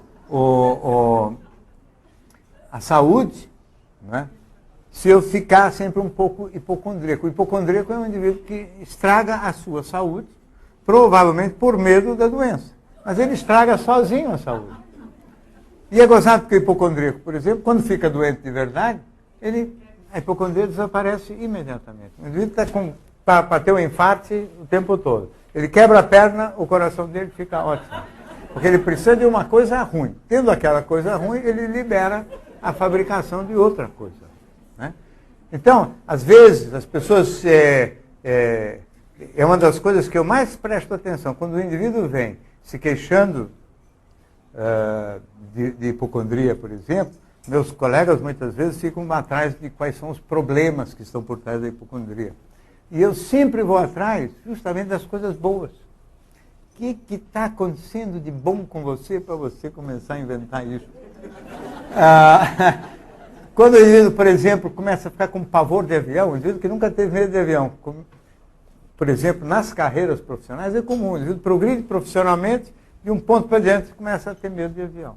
a saúde, né? Se eu ficar sempre um pouco hipocondríaco. O hipocondríaco é um indivíduo que estraga a sua saúde, provavelmente por medo da doença. Mas ele estraga sozinho a saúde. E é gozado porque o hipocondríaco, por exemplo, quando fica doente de verdade, a hipocondria desaparece imediatamente. O indivíduo está para ter um infarto o tempo todo. Ele quebra a perna, o coração dele fica ótimo. Porque ele precisa de uma coisa ruim. Tendo aquela coisa ruim, ele libera a fabricação de outra coisa. Né? Então, às vezes, as pessoas... É uma das coisas que eu mais presto atenção. Quando o indivíduo vem se queixando de hipocondria, por exemplo, meus colegas muitas vezes ficam atrás de quais são os problemas que estão por trás da hipocondria. E eu sempre vou atrás justamente das coisas boas. O que está acontecendo de bom com você para você começar a inventar isso? Quando o indivíduo, por exemplo, começa a ficar com pavor de avião, o indivíduo que nunca teve medo de avião, por exemplo, nas carreiras profissionais é comum, o indivíduo progride profissionalmente, de um ponto para diante começa a ter medo de avião.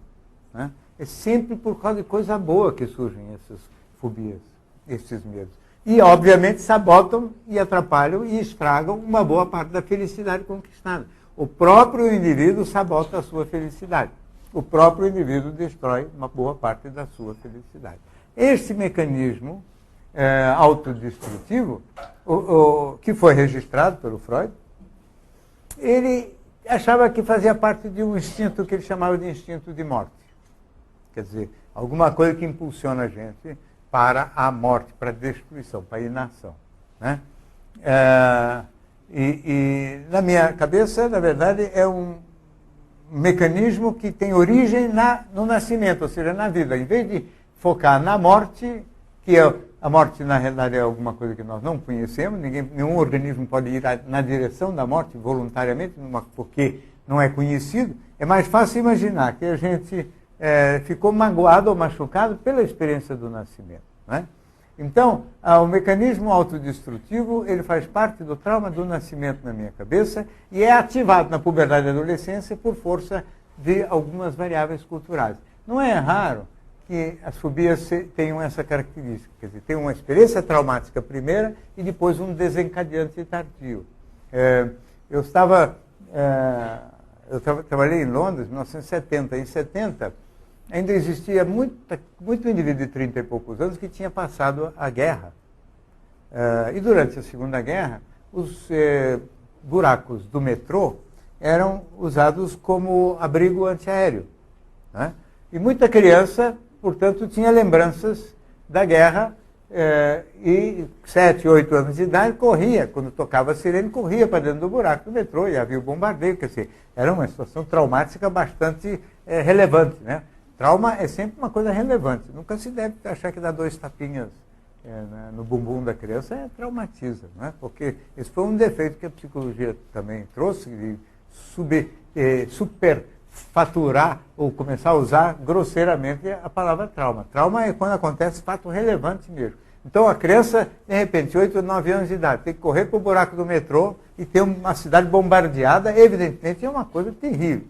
Né? É sempre por causa de coisa boa que surgem essas fobias, esses medos. E, obviamente, sabotam e atrapalham e estragam uma boa parte da felicidade conquistada. O próprio indivíduo sabota a sua felicidade. O próprio indivíduo destrói uma boa parte da sua felicidade. Esse mecanismo autodestrutivo, que foi registrado pelo Freud, ele achava que fazia parte de um instinto que ele chamava de instinto de morte. Quer dizer, alguma coisa que impulsiona a gente para a morte, para a destruição, para a inação. Né? E na minha cabeça, na verdade, é um mecanismo que tem origem no nascimento, ou seja, na vida. Em vez de focar na morte, que a morte, na realidade, é alguma coisa que nós não conhecemos, nenhum organismo pode ir na direção da morte voluntariamente, porque não é conhecido, é mais fácil imaginar que a gente ficou magoado ou machucado pela experiência do nascimento. Né? Então, o mecanismo autodestrutivo, ele faz parte do trauma do nascimento na minha cabeça e é ativado na puberdade e adolescência por força de algumas variáveis culturais. Não é raro que as fobias tenham essa característica, quer dizer, tem uma experiência traumática primeira e depois um desencadeante tardio. Eu trabalhei em Londres em 1970. Em 70, ainda existia muito indivíduo de 30 e poucos anos que tinha passado a guerra. E durante a Segunda Guerra, os buracos do metrô eram usados como abrigo antiaéreo. Né? E muita criança, portanto, tinha lembranças da guerra e 7, 8 anos de idade corria, quando tocava a sirene, corria para dentro do buraco do metrô e havia o bombardeio. Quer dizer, era uma situação traumática bastante relevante. Né? Trauma é sempre uma coisa relevante. Nunca se deve achar que dar 2 tapinhas no bumbum da criança traumatiza. Né? Porque esse foi um defeito que a psicologia também trouxe, de superfaturar ou começar a usar grosseiramente a palavra trauma. Trauma é quando acontece fato relevante mesmo. Então a criança, de repente, 8 ou 9 anos de idade, tem que correr para o buraco do metrô e ter uma cidade bombardeada, evidentemente é uma coisa terrível.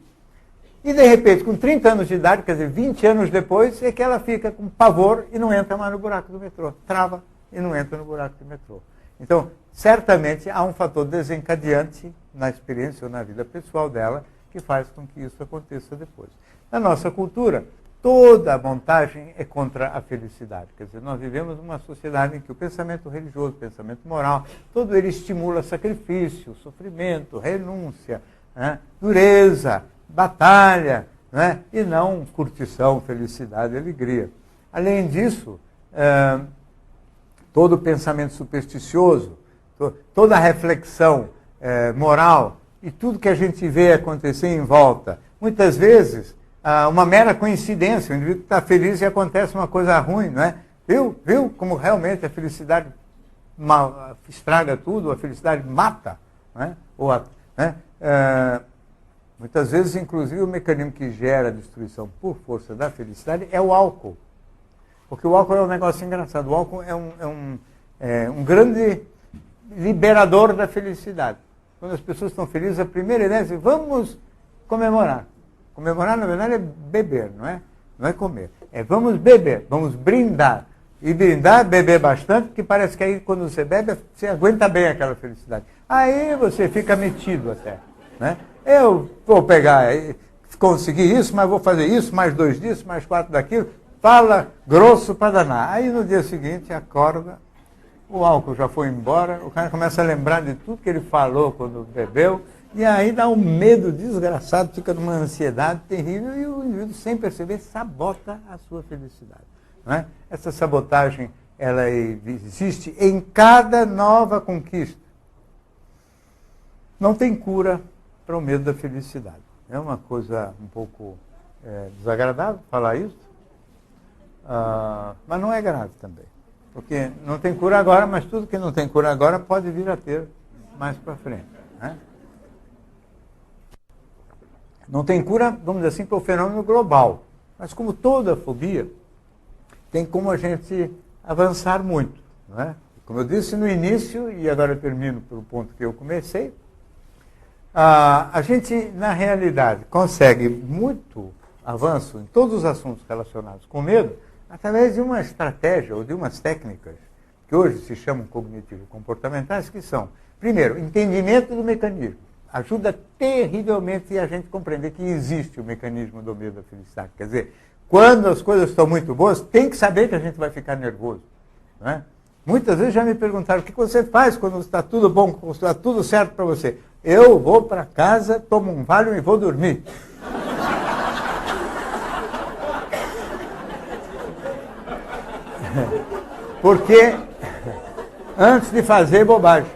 E de repente, com 30 anos de idade, quer dizer, 20 anos depois, é que ela fica com pavor e não entra mais no buraco do metrô. Trava e não entra no buraco do metrô. Então, certamente há um fator desencadeante na experiência ou na vida pessoal dela que faz com que isso aconteça depois. Na nossa cultura, toda a montagem é contra a felicidade. Quer dizer, nós vivemos numa sociedade em que o pensamento religioso, o pensamento moral, todo ele estimula sacrifício, sofrimento, renúncia, né, dureza, batalha, né, e não curtição, felicidade e alegria. Além disso, todo o pensamento supersticioso, toda a reflexão moral e tudo que a gente vê acontecer em volta, muitas vezes, uma mera coincidência, o indivíduo está feliz e acontece uma coisa ruim, não é? Viu como realmente a felicidade estraga tudo, a felicidade mata, né? Muitas vezes, inclusive, o mecanismo que gera a destruição por força da felicidade é o álcool. Porque o álcool é um negócio engraçado. O álcool é um grande liberador da felicidade. Quando as pessoas estão felizes, a primeira ideia é vamos comemorar. Comemorar, na verdade, é beber, não é? Não é comer. É vamos beber, vamos brindar. E brindar, beber bastante, porque parece que aí quando você bebe, você aguenta bem aquela felicidade. Aí você fica metido até, né? Eu vou pegar, conseguir isso, mas vou fazer isso, mais 2 disso, mais 4 daquilo. Fala grosso para danar. Aí no dia seguinte, acorda, o álcool já foi embora, o cara começa a lembrar de tudo que ele falou quando bebeu, e aí dá um medo desgraçado, fica numa ansiedade terrível, e o indivíduo, sem perceber, sabota a sua felicidade. Não é? Essa sabotagem, ela existe em cada nova conquista. Não tem cura para o medo da felicidade. É uma coisa um pouco desagradável falar isso, mas não é grave também. Porque não tem cura agora, mas tudo que não tem cura agora pode vir a ter mais para frente. Né? Não tem cura, vamos dizer assim, para o fenômeno global. Mas como toda fobia, tem como a gente avançar muito. Não é? Como eu disse no início, e agora eu termino pelo ponto que eu comecei, a gente, na realidade, consegue muito avanço em todos os assuntos relacionados com medo, através de uma estratégia ou de umas técnicas que hoje se chamam cognitivo-comportamentais, que são, primeiro, entendimento do mecanismo. Ajuda terrivelmente a gente compreender que existe o mecanismo do medo da felicidade. Quer dizer, quando as coisas estão muito boas, tem que saber que a gente vai ficar nervoso. Não é? Muitas vezes já me perguntaram, o que você faz quando está tudo bom, quando está tudo certo para você? Eu vou para casa, tomo um Valium e vou dormir. Porque antes de fazer bobagem.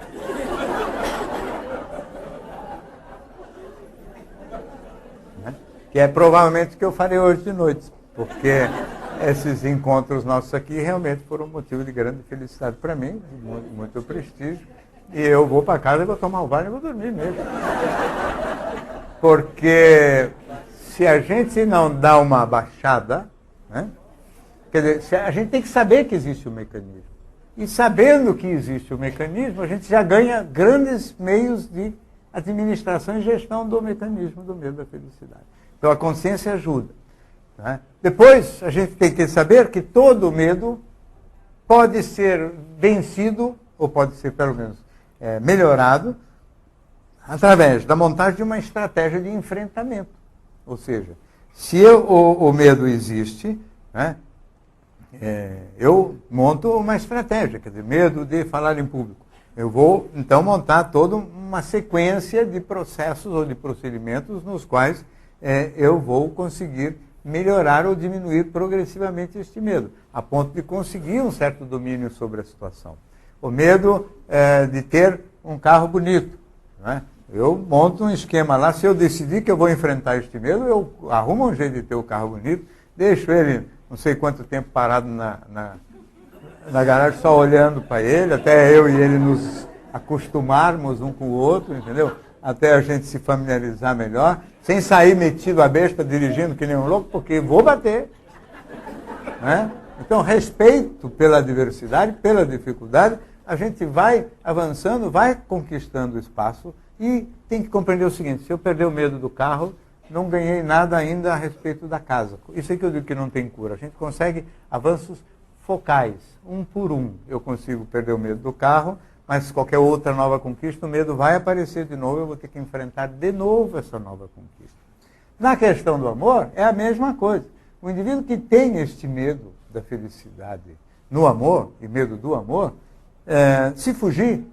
Que é provavelmente o que eu farei hoje de noite. Porque esses encontros nossos aqui realmente foram motivo de grande felicidade para mim, de muito prestígio. E eu vou para casa e vou tomar um banho e vou dormir mesmo. Porque se a gente não dá uma baixada, né? Quer dizer, a gente tem que saber que existe um mecanismo. E sabendo que existe um mecanismo, a gente já ganha grandes meios de administração e gestão do mecanismo do medo da felicidade. Então a consciência ajuda. Né? Depois, a gente tem que saber que todo medo pode ser vencido, ou pode ser pelo menos melhorado, através da montagem de uma estratégia de enfrentamento. Ou seja, se o medo existe, né? Eu monto uma estratégia, quer dizer, medo de falar em público. Eu vou, então, montar toda uma sequência de processos ou de procedimentos nos quais eu vou conseguir melhorar ou diminuir progressivamente este medo, a ponto de conseguir um certo domínio sobre a situação. O medo de ter um carro bonito. Né? Eu monto um esquema lá, se eu decidir que eu vou enfrentar este medo, eu arrumo um jeito de ter o carro bonito, deixo ele não sei quanto tempo parado na garagem, só olhando para ele, até eu e ele nos acostumarmos um com o outro, entendeu? Até a gente se familiarizar melhor, sem sair metido a besta dirigindo que nem um louco, porque vou bater. Né? Então, respeito pela diversidade, pela dificuldade, a gente vai avançando, vai conquistando o espaço e tem que compreender o seguinte, se eu perder o medo do carro, não ganhei nada ainda a respeito da casa. Isso é que eu digo que não tem cura. A gente consegue avanços focais, um por um. Eu consigo perder o medo do carro, mas qualquer outra nova conquista, o medo vai aparecer de novo, eu vou ter que enfrentar de novo essa nova conquista. Na questão do amor, é a mesma coisa. O indivíduo que tem este medo da felicidade no amor, e medo do amor, se fugir,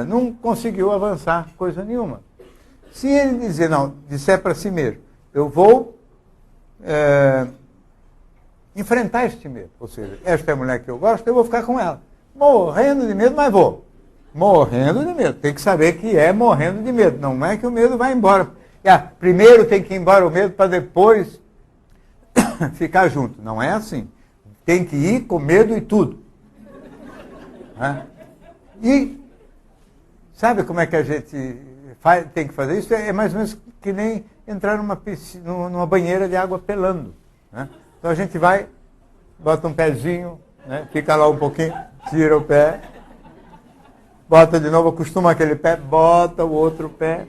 não conseguiu avançar coisa nenhuma. Se ele disser para si mesmo, eu vou enfrentar este medo, ou seja, esta é a mulher que eu gosto, eu vou ficar com ela. Morrendo de medo, mas vou. Morrendo de medo. Tem que saber que é morrendo de medo, não é que o medo vai embora. Primeiro tem que ir embora o medo para depois ficar junto. Não é assim. Tem que ir com medo e tudo. Né? E sabe como é que a gente tem que fazer isso? É mais ou menos que nem entrar numa banheira de água pelando. Né? Então a gente vai, bota um pezinho, né? Fica lá um pouquinho, tira o pé, bota de novo, acostuma aquele pé, bota o outro pé.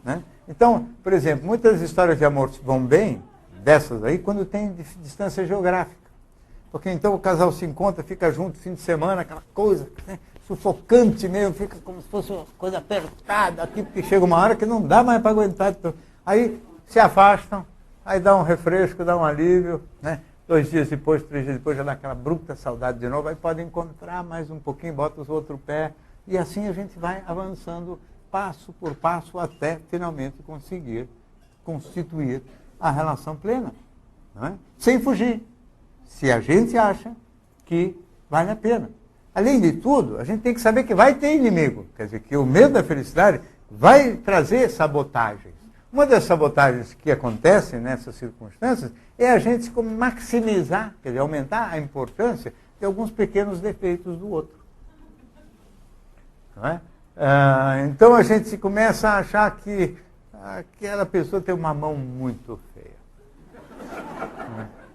Né? Então, por exemplo, muitas histórias de amor vão bem, dessas aí, quando tem distância geográfica. Porque então o casal se encontra, fica junto fim de semana, aquela coisa, né? Sufocante mesmo, fica como se fosse uma coisa apertada aqui, porque chega uma hora que não dá mais para aguentar. Aí se afastam, aí dá um refresco, dá um alívio, né? 2 dias depois, 3 dias depois, já dá aquela bruta saudade de novo, aí pode encontrar mais um pouquinho, bota os outro pé, e assim a gente vai avançando passo por passo até finalmente conseguir constituir a relação plena, não é? Sem fugir, se a gente acha que vale a pena. Além de tudo, a gente tem que saber que vai ter inimigo, quer dizer, que o medo da felicidade vai trazer sabotagens. Uma das sabotagens que acontecem nessas circunstâncias é a gente maximizar, quer dizer, aumentar a importância de alguns pequenos defeitos do outro. Não é? Então a gente começa a achar que aquela pessoa tem uma mão muito feia.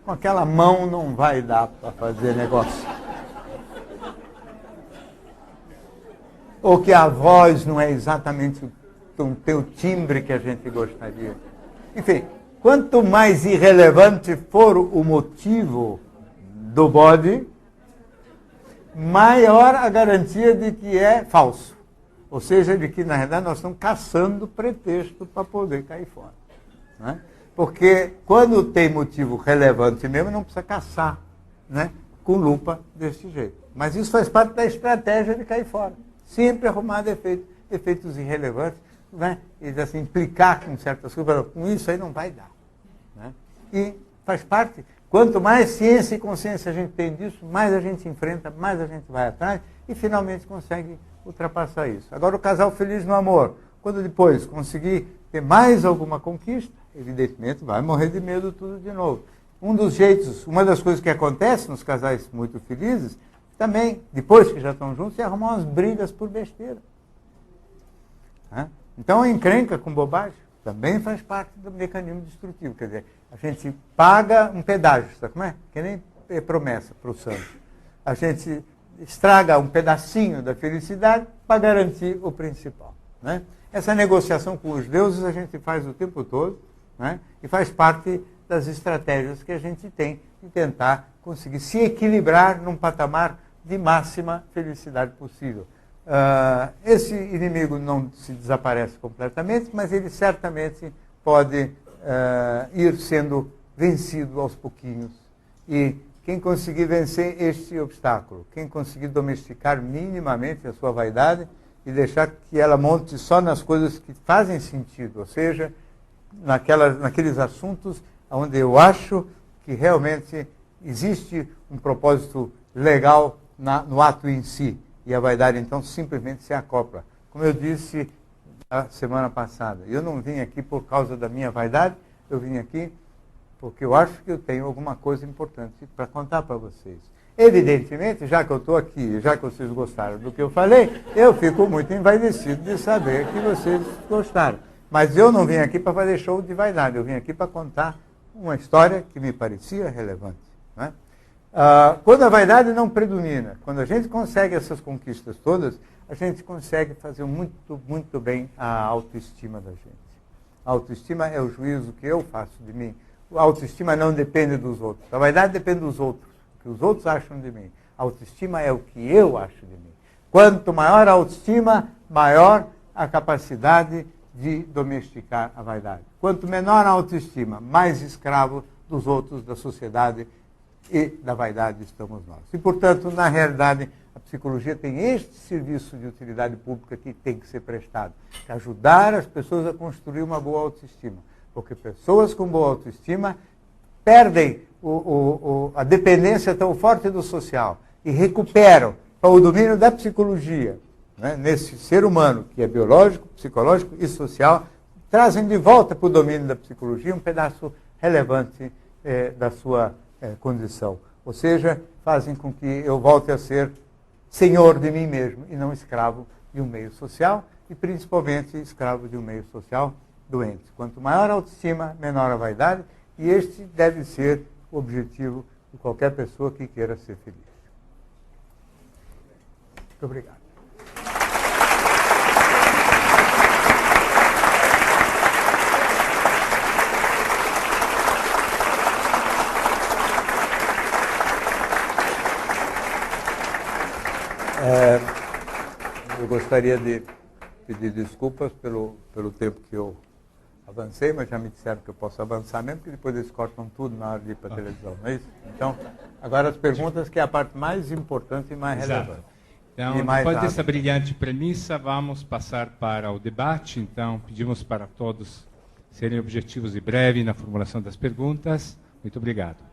Com aquela mão não vai dar para fazer negócio. Ou que a voz não é exatamente o timbre que a gente gostaria. Enfim, quanto mais irrelevante for o motivo do bode, maior a garantia de que é falso. Ou seja, de que, na realidade, nós estamos caçando pretexto para poder cair fora. Né? Porque quando tem motivo relevante mesmo, não precisa caçar, né? Com lupa desse jeito. Mas isso faz parte da estratégia de cair fora. Sempre arrumar defeitos irrelevantes, né? E assim, implicar com certas coisas, com isso aí não vai dar. Né? E faz parte, quanto mais ciência e consciência a gente tem disso, mais a gente enfrenta, mais a gente vai atrás e finalmente consegue ultrapassar isso. Agora o casal feliz no amor, quando depois conseguir ter mais alguma conquista, evidentemente vai morrer de medo tudo de novo. Um dos jeitos, uma das coisas que acontece nos casais muito felizes, também, depois que já estão juntos, é arrumar umas brigas por besteira. Né? Então, a encrenca com bobagem também faz parte do mecanismo destrutivo. Quer dizer, a gente paga um pedágio, sabe como é? Que nem promessa para o santo. A gente estraga um pedacinho da felicidade para garantir o principal. Né? Essa negociação com os deuses a gente faz o tempo todo, né? E faz parte das estratégias que a gente tem de tentar conseguir se equilibrar num patamar de máxima felicidade possível. Esse inimigo não se desaparece completamente, mas ele certamente pode ir sendo vencido aos pouquinhos. E quem conseguir vencer este obstáculo, quem conseguir domesticar minimamente a sua vaidade e deixar que ela monte só nas coisas que fazem sentido, ou seja, naqueles assuntos onde eu acho que realmente existe um propósito legal no ato em si. E a vaidade, então, simplesmente se acopla. Como eu disse a semana passada, eu não vim aqui por causa da minha vaidade, eu vim aqui porque eu acho que eu tenho alguma coisa importante para contar para vocês. Evidentemente, já que eu estou aqui, já que vocês gostaram do que eu falei, eu fico muito envaidecido de saber que vocês gostaram. Mas eu não vim aqui para fazer show de vaidade, eu vim aqui para contar uma história que me parecia relevante. Né? Quando a vaidade não predomina, quando a gente consegue essas conquistas todas, a gente consegue fazer muito, muito bem a autoestima da gente. A autoestima é o juízo que eu faço de mim. A autoestima não depende dos outros. A vaidade depende dos outros, o que os outros acham de mim. A autoestima é o que eu acho de mim. Quanto maior a autoestima, maior a capacidade de domesticar a vaidade. Quanto menor a autoestima, mais escravo dos outros, da sociedade e da vaidade estamos nós. E, portanto, na realidade, a psicologia tem este serviço de utilidade pública que tem que ser prestado, que é ajudar as pessoas a construir uma boa autoestima. Porque pessoas com boa autoestima perdem a dependência tão forte do social e recuperam para o domínio da psicologia, né, nesse ser humano que é biológico, psicológico e social, trazem de volta para o domínio da psicologia um pedaço relevante da sua condição. Ou seja, fazem com que eu volte a ser senhor de mim mesmo e não escravo de um meio social e principalmente escravo de um meio social doente. Quanto maior a autoestima, menor a vaidade, e este deve ser o objetivo de qualquer pessoa que queira ser feliz. Muito obrigado. Eu gostaria de pedir desculpas pelo tempo que eu avancei, mas já me disseram que eu posso avançar mesmo, porque depois eles cortam tudo na hora de ir para a televisão, não é isso? Então, agora as perguntas, que é a parte mais importante e mais relevante. Então, depois dessa brilhante premissa, vamos passar para o debate. Então, pedimos para todos serem objetivos e breves na formulação das perguntas. Muito obrigado.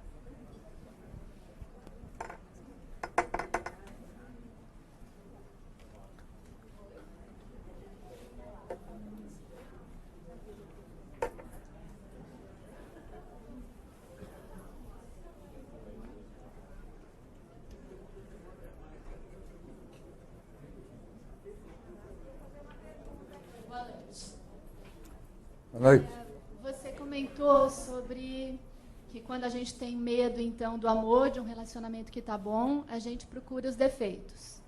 Boa noite. Você comentou sobre que quando a gente tem medo, então, do amor, de um relacionamento que está bom, a gente procura os defeitos.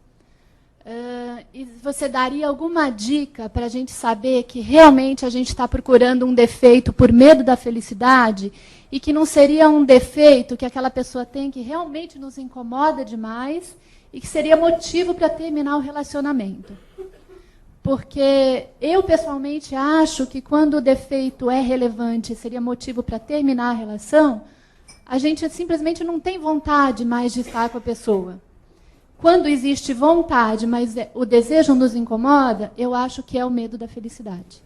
E você daria alguma dica para a gente saber que realmente a gente está procurando um defeito por medo da felicidade e que não seria um defeito que aquela pessoa tem que realmente nos incomoda demais e que seria motivo para terminar o relacionamento? Porque eu, pessoalmente, acho que quando o defeito é relevante e seria motivo para terminar a relação, a gente simplesmente não tem vontade mais de estar com a pessoa. Quando existe vontade, mas o desejo nos incomoda, eu acho que é o medo da felicidade.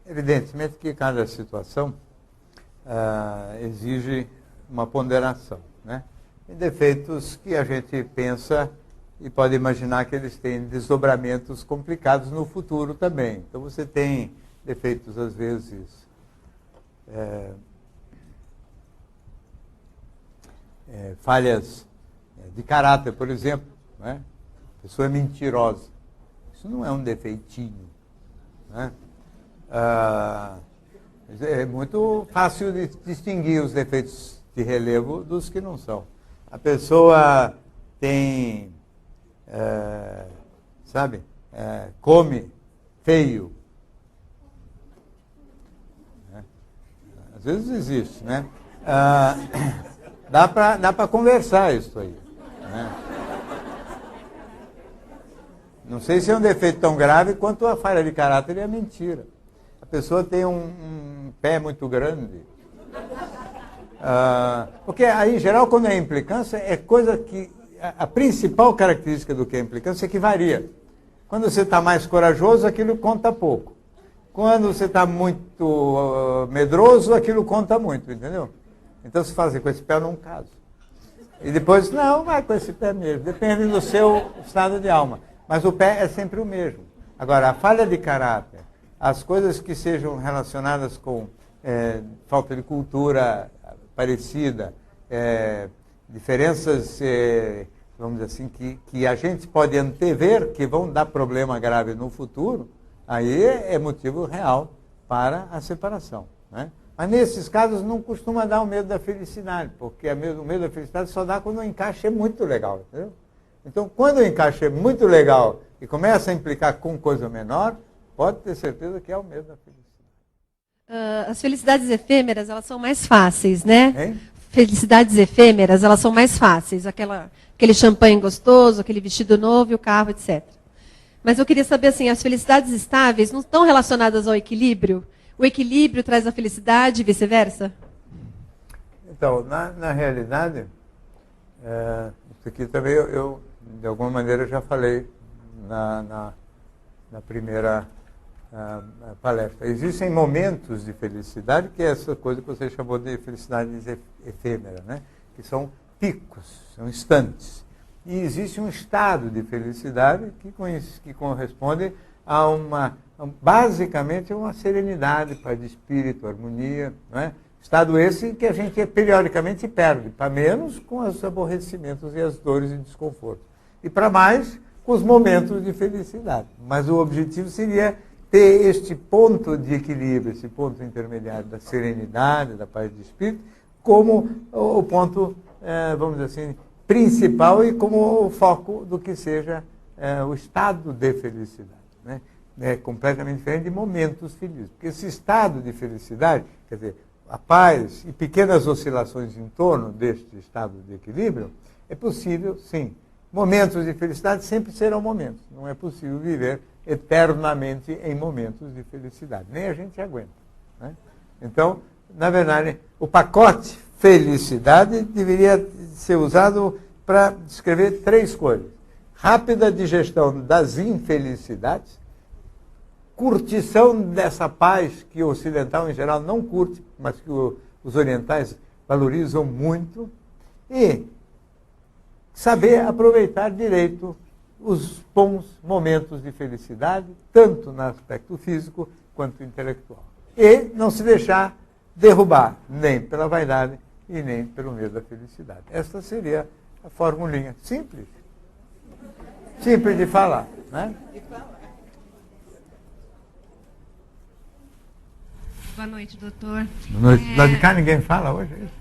Evidentemente que cada situação exige uma ponderação, né? E defeitos que a gente pensa e pode imaginar que eles têm desdobramentos complicados no futuro também. Então você tem defeitos, às vezes, falhas de caráter, por exemplo, né? A pessoa é mentirosa. Isso não é um defeitinho, né? É muito fácil de distinguir os defeitos de relevo dos que não são. A pessoa tem... come feio. Às vezes existe, né? Dá para conversar isso aí, né? Não sei se é um defeito tão grave quanto a falha de caráter e a mentira. A pessoa tem um pé muito grande. Porque aí, em geral, quando é implicância, é coisa que... A principal característica do que é implicância é que varia. Quando você está mais corajoso, aquilo conta pouco. Quando você está muito medroso, aquilo conta muito, entendeu? Então, se fazer com esse pé, eu não caso. E depois, não, vai com esse pé mesmo. Depende do seu estado de alma. Mas o pé é sempre o mesmo. Agora, a falha de caráter, as coisas que sejam relacionadas com falta de cultura parecida, diferenças, vamos dizer assim, que a gente pode antever que vão dar problema grave no futuro, aí é motivo real para a separação, né? Mas nesses casos não costuma dar o medo da felicidade, porque o medo da felicidade só dá quando o encaixe é muito legal, entendeu? Então, quando o encaixe é muito legal e começa a implicar com coisa menor, pode ter certeza que é o medo da felicidade. As felicidades efêmeras, elas são mais fáceis, né? Hein? Felicidades efêmeras, elas são mais fáceis. Aquele champanhe gostoso, aquele vestido novo e o carro, etc. Mas eu queria saber, assim, as felicidades estáveis não estão relacionadas ao equilíbrio? O equilíbrio traz a felicidade e vice-versa? Então, na realidade, isso aqui também eu, de alguma maneira, já falei na primeira palestra. Existem momentos de felicidade, que é essa coisa que você chamou de felicidade efêmera, né? Que são picos, são instantes. E existe um estado de felicidade que corresponde a basicamente uma serenidade, paz de espírito, harmonia, não é? Estado esse que a gente periodicamente perde, para menos com os aborrecimentos e as dores e desconforto. e para mais com os momentos de felicidade. Mas o objetivo seria ter este ponto de equilíbrio, esse ponto intermediário da serenidade, da paz de espírito, como o ponto, vamos dizer assim, principal e como o foco do que seja o estado de felicidade. Né? É completamente diferente de momentos felizes. Porque esse estado de felicidade, quer dizer, a paz e pequenas oscilações em torno deste estado de equilíbrio, é possível, sim. Momentos de felicidade sempre serão momentos. Não é possível viver eternamente em momentos de felicidade. Nem a gente aguenta. Né? Então, na verdade, o pacote felicidade deveria ser usado para descrever 3 coisas. Rápida digestão das infelicidades, curtição dessa paz que o ocidental em geral não curte, mas que os orientais valorizam muito, e saber aproveitar direito os bons momentos de felicidade, tanto no aspecto físico quanto intelectual. E não se deixar derrubar nem pela vaidade e nem pelo medo da felicidade. Esta seria a formulinha simples. Simples de falar, né? Boa noite, doutor. Boa noite. Lá de cá ninguém fala hoje? É isso?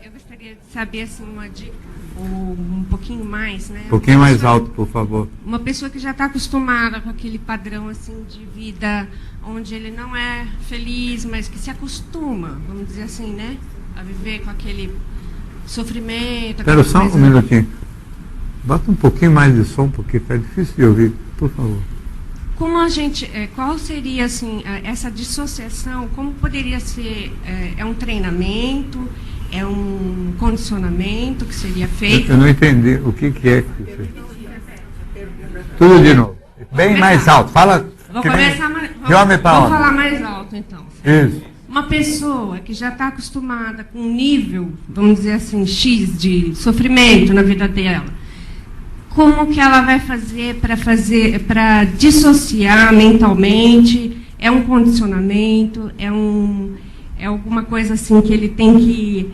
Eu gostaria de saber assim, uma dica, ou um pouquinho mais, né? Um pouquinho mais alto, por favor. Uma pessoa que já está acostumada com aquele padrão assim de vida, onde ele não é feliz, mas que se acostuma, vamos dizer assim, né? A viver com aquele sofrimento. Espera só um minutinho. Bota um pouquinho mais de som, porque está difícil de ouvir, por favor. Como a gente, qual seria assim essa dissociação? Como poderia ser? É um treinamento? É um condicionamento que seria feito? Eu não entendi o que é que você... Tudo de novo. Bem mais alto. Fala. Vou começar vou falar mais alto, então. Isso. Uma pessoa que já está acostumada com um nível, vamos dizer assim, X de sofrimento na vida dela, como que ela vai fazer para dissociar mentalmente? É um condicionamento? É alguma coisa assim que ele tem que,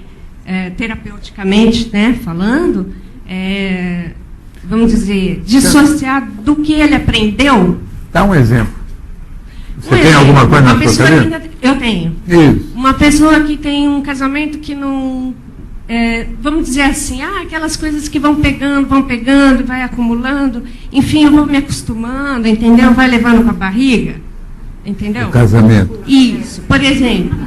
terapeuticamente, né, falando, vamos dizer, dissociar do que ele aprendeu? Dá um exemplo. Você tem alguma coisa na sua cabeça? Eu tenho. Isso. Uma pessoa que tem um casamento que não... vamos dizer assim, aquelas coisas que vão pegando, vai acumulando, enfim, eu vou me acostumando, entendeu? Vai levando com a barriga, entendeu? O casamento. Isso, por exemplo.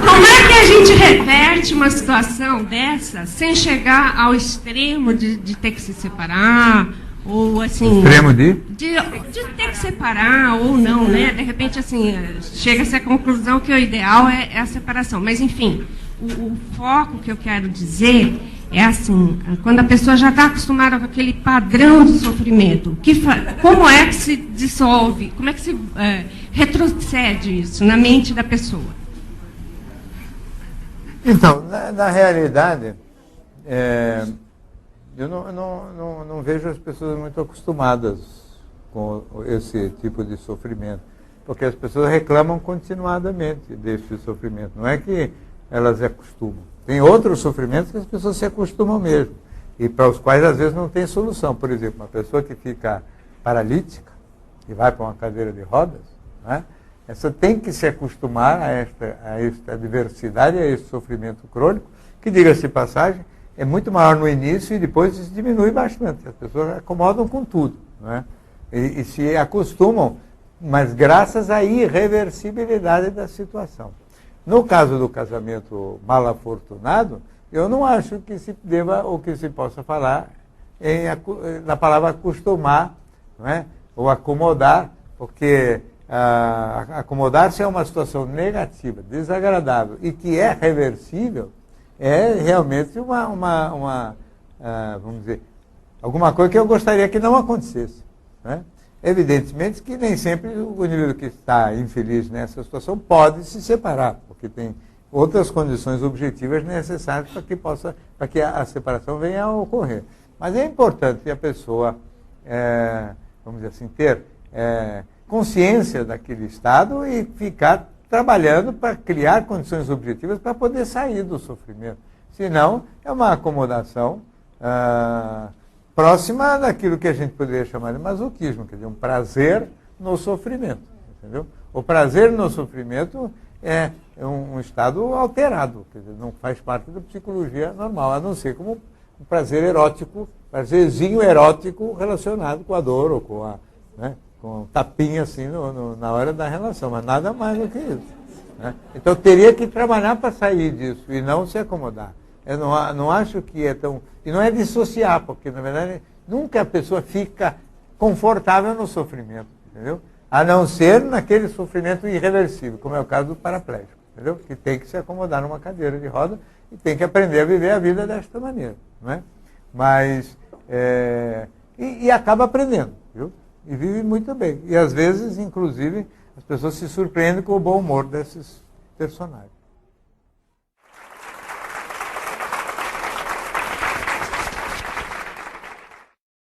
Como é que a gente reverte uma situação dessa sem chegar ao extremo de ter que se separar, ou assim... Extremo de ter que separar, ou não, né? De repente, assim, chega-se à conclusão que o ideal é a separação, mas enfim... O foco que eu quero dizer é assim, quando a pessoa já está acostumada com aquele padrão de sofrimento, como é que se dissolve, como é que se retrocede isso na mente da pessoa? Então, na realidade, eu não vejo as pessoas muito acostumadas com esse tipo de sofrimento, porque as pessoas reclamam continuadamente desse sofrimento. Não é que elas se acostumam. Tem outros sofrimentos que as pessoas se acostumam mesmo, e para os quais às vezes não tem solução. Por exemplo, uma pessoa que fica paralítica e vai para uma cadeira de rodas, né? Essa tem que se acostumar a esta adversidade, a esse sofrimento crônico, que, diga-se de passagem, é muito maior no início e depois diminui bastante. As pessoas acomodam com tudo, né? E se acostumam, mas graças à irreversibilidade da situação. No caso do casamento mal afortunado, eu não acho que se deva ou que se possa falar na palavra acostumar, não é? Ou acomodar, porque acomodar-se é uma situação negativa, desagradável e que é reversível, é realmente vamos dizer, alguma coisa que eu gostaria que não acontecesse, né? Evidentemente que nem sempre o indivíduo que está infeliz nessa situação pode se separar, porque tem outras condições objetivas necessárias para que a separação venha a ocorrer. Mas é importante que a pessoa, vamos dizer assim, ter consciência daquele estado e ficar trabalhando para criar condições objetivas para poder sair do sofrimento. Senão, é uma acomodação próxima daquilo que a gente poderia chamar de masoquismo, quer dizer, um prazer no sofrimento. Entendeu? O prazer no sofrimento é um estado alterado, quer dizer, não faz parte da psicologia normal, a não ser como um prazer erótico, prazerzinho erótico relacionado com a dor ou com com um tapinha assim na hora da relação, mas nada mais do que isso. Né? Então teria que trabalhar para sair disso e não se acomodar. Eu não acho que é tão... E não é dissociar, porque na verdade nunca a pessoa fica confortável no sofrimento, entendeu? A não ser naquele sofrimento irreversível, como é o caso do paraplégico, entendeu? Que tem que se acomodar numa cadeira de roda e tem que aprender a viver a vida desta maneira, não é? Mas, e acaba aprendendo, viu? E vive muito bem. E às vezes, inclusive, as pessoas se surpreendem com o bom humor desses personagens.